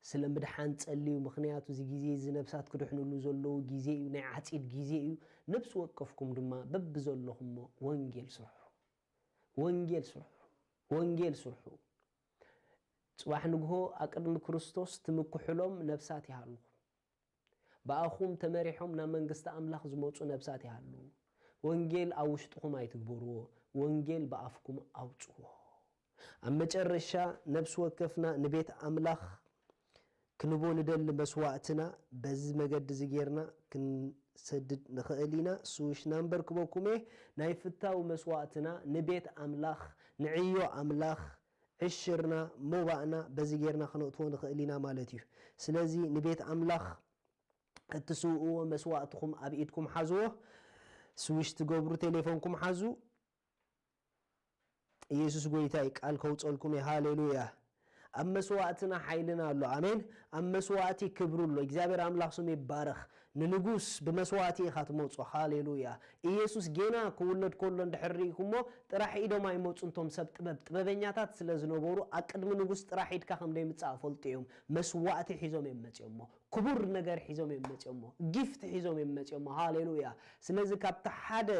ስለምድሓን ጸልዩ ምክንያቱ እዚ ጊዜ ዝነብሳት ክድሕኑሉ ዘለው ጊዜ እዩ ናይ ዓጺድ ጊዜ እዩ ነብስ ወቀፍኩም ድማ በብ ዘለኹም ወንጌል ስርሑ ጽባህ ንግሆ አቅድሚ ክርስቶስ ትምክሕሎም ነብሳት ይሃሉ ባአኹም ተመሪሖም ና መንግስቲ አምላኽ ዝመጹ ነብሳት ይሃሉ ወንጌል አውሽጥኩም አይትግበርዎ ወንጌል በአፍኩም አውጽዎ አመጨረሻ ነብስ ወከፍና ንቤት አምላኽ ክንቦ ንደል መስዋዕትና በዚ መገድ ዝጌርና ክንሰድድ ንኽእሊና ሱሽ ናምበር ክበኩሜ ናይ ፍታው መስዋዕትና ንቤት አምላኽ ንዕዮ አምላኽ ዕሽርና ሞባእና በዚ ጌርና ክንእትዎ ንኽእሊና ማለት እዩ ስለዚ ንቤት አምላኽ እትስውእዎ መስዋዕትኩም ኣብ ኢድኩም ሓዝዎ ሱሽ ትገብሩ ቴሌፎንኩም ሓዙ ኢየሱስ ጎይታይ ቃል ከውጸልኩም ሃሌሉያ ኣብ መስዋዕትና ኃይልና አሎ አሜን ኣብ መስዋዕቲ ክብሩሎ እግዚአብሔር አምላኽ ስሙ ይባረኽ ንንጉስ በመስዋዕቲ ኻትመጹ ሃሌሉያ ኢየሱስ ጌና ክውለድ ኮሎ እንድሕሪኩሞ ጥራሕ ኢዶም አይመጹንቶም ሰብ ጥበበኛታት ስለዝነበሩ አቅድሚ ንጉስ ጥራሕ ኢድካ ከምደይ ምጻእ ፈልጥዮም መስዋዕቲ ሒዞም የመጽዮሞ ክቡር ነገር ሒዞም የመጽዮሞ ጊፍት ሒዞም የመጽዮሞ ሃሌሉያ ስለዚ ካብታ ሓደ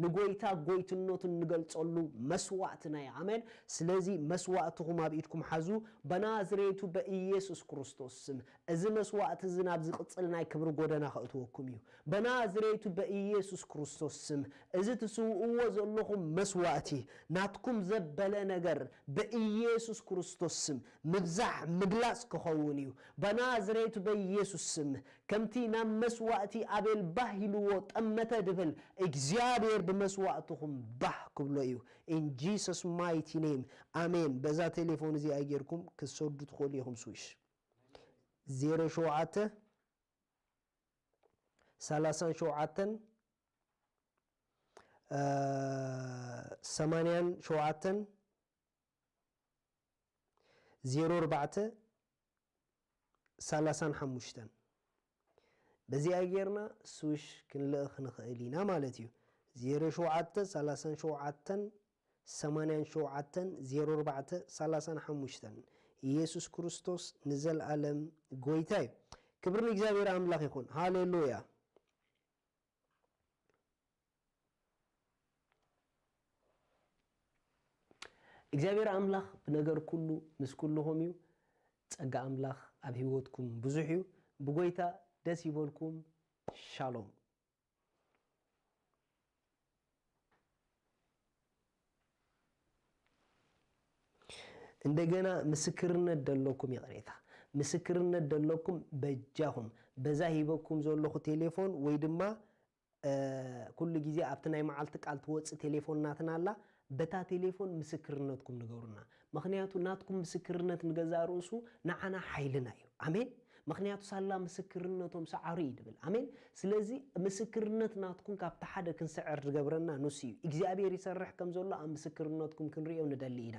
ንጎይታ ጎይትነቱን ንገልጸሉ መስዋዕትና አሜን ስለዚ መስዋዕትኩም ኣብ ኢድኩም ሓዙ በናዝሬቱ በኢየሱስ ክርስቶስ ስም እዚ መስዋዕት ዝናብ ዝቅጽል ናይ ክብር ጎደና ኸእትወኩም እዩ በናዝሬቱ በኢየሱስ ክርስቶስ ስም እዚ ትስውእዎ ዘለኹም መስዋዕቲ ናትኩም ዘበለ ነገር በኢየሱስ ክርስቶስ ስም ምብዛሕ ምግላጽ ክኸውን እዩ በናዝሬቱ በኢየሱስ ስም ከምቲ ናብ መስዋዕቲ አቤል ባህ ኢልዎ ጠመተ ድብል እግዚአብሔር በመስዋዕትኩም ባህ ክብሎ እዩ in Jesus mighty name amen በዛ ቴሌፎን እዚ አይጌርኩም ክሰዱ ትኾሉ ይኹም ስዊሽ 07 37 87 04 35 በዚ አይጌርና ስዊሽ ክንልእኽ ንኽእሊና ማለት እዩ 07 37 87 04 35 ኢየሱስ ክርስቶስ ንዘለዓለም ጎይታ እዩ ክብር ለእግዚአብሔር አምላኽ ይኹን ሃሌሉያ እግዚአብሔር አምላኽ በነገር ኩሉ ምስ ኩልኩም እዩ ጸጋ አምላኽ ኣብ ህይወትኩም ብዙሕ እዩ ብጎይታ ደስ ይበልኩም ሻሎም እንደገና ምስክርነት ደለኩም ይቅሬታ ምስክርነት ደለኩም በጃኹም በዛ ሂበኩም ዘለኹ ቴሌፎን ወይ ድማ ኩሉ ጊዜ ኣብቲ ናይ መዓልቲ ቃል ትወጽ ቴሌፎናትና አላ በታ ቴሌፎን ምስክርነትኩም ንገሩና ምክንያቱ ናትኩም ምስክርነት ንገዛ ርእሱ ንዓና ኃይልና እዩ አሜን ምክንያቱ ሳላ ምስክርነቶም ሰዓሪ ይድብል አሜን ስለዚ ምስክርነት ናትኩም ካብታ ሓደ ክንስዕር ዝገብረና ንሱ እዩ እግዚአብሔር ይሰርሕ ከም ዘሎ ኣብ ምስክርነትኩም ክንሪኦ ንደሊ ኢና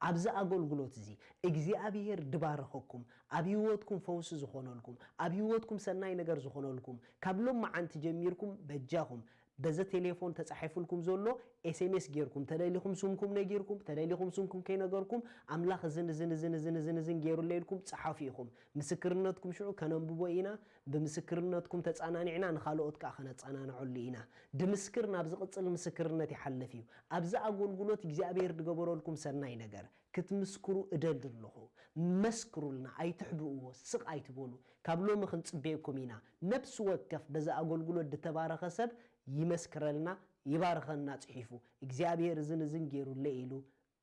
ኣብዛ አገልግሎት እዚ እግዚአብሔር ድባረኸኩም ኣብ ህይወትኩም ፈውስ ዝኾነልኩም ኣብ ህይወትኩም ሰናይ ነገር ዝኾነልኩም ካብሎም ማዓንቲ ጀሚርኩም በጃኹም بذا تليفون تصحيفلكم زولو SMS غيركم تدايلكم سمكم نغيركم تدايلكم سمكم كاي نغركم املاح زن زن زن زن زن زن غيرو ليلكم صحافيكم مسكرنتكم شو كننبو إنا بمسكرنتكم تصانانعنا نخالوت كا خنصانانعو لينا دمسكرنا بزقصل مسكرنت يحلفيو ابزا اغولغلوت እግዚአብሔር ድገበረልኩም ሰናይ ነገር ክትምስክሩ እደልድልኹ መስክሩልና አይትሕብኡዎ ስቅ አይትቦሉ ካብሎ ምኽንጽቤኩም ኢና ነፍስ ወከፍ በዛ አገልግሎት ድተባረኸ ሰብ ይመስክረልና ይባርኸና ጽሒፉ እግዚአብሔር ዝንዝን ገይሩ ለኢሉ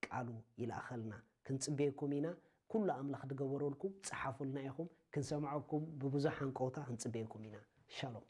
ቃሉ ይላኸልና ክንጽቤኩም ኢና ኩሉ አምላኽ ድገበረልኩም ጽሓፉልና ኢኹም ክንሰምዓኩም በብዙሕ አንቆታ ክንጽቤኩም ኢና ሻሎም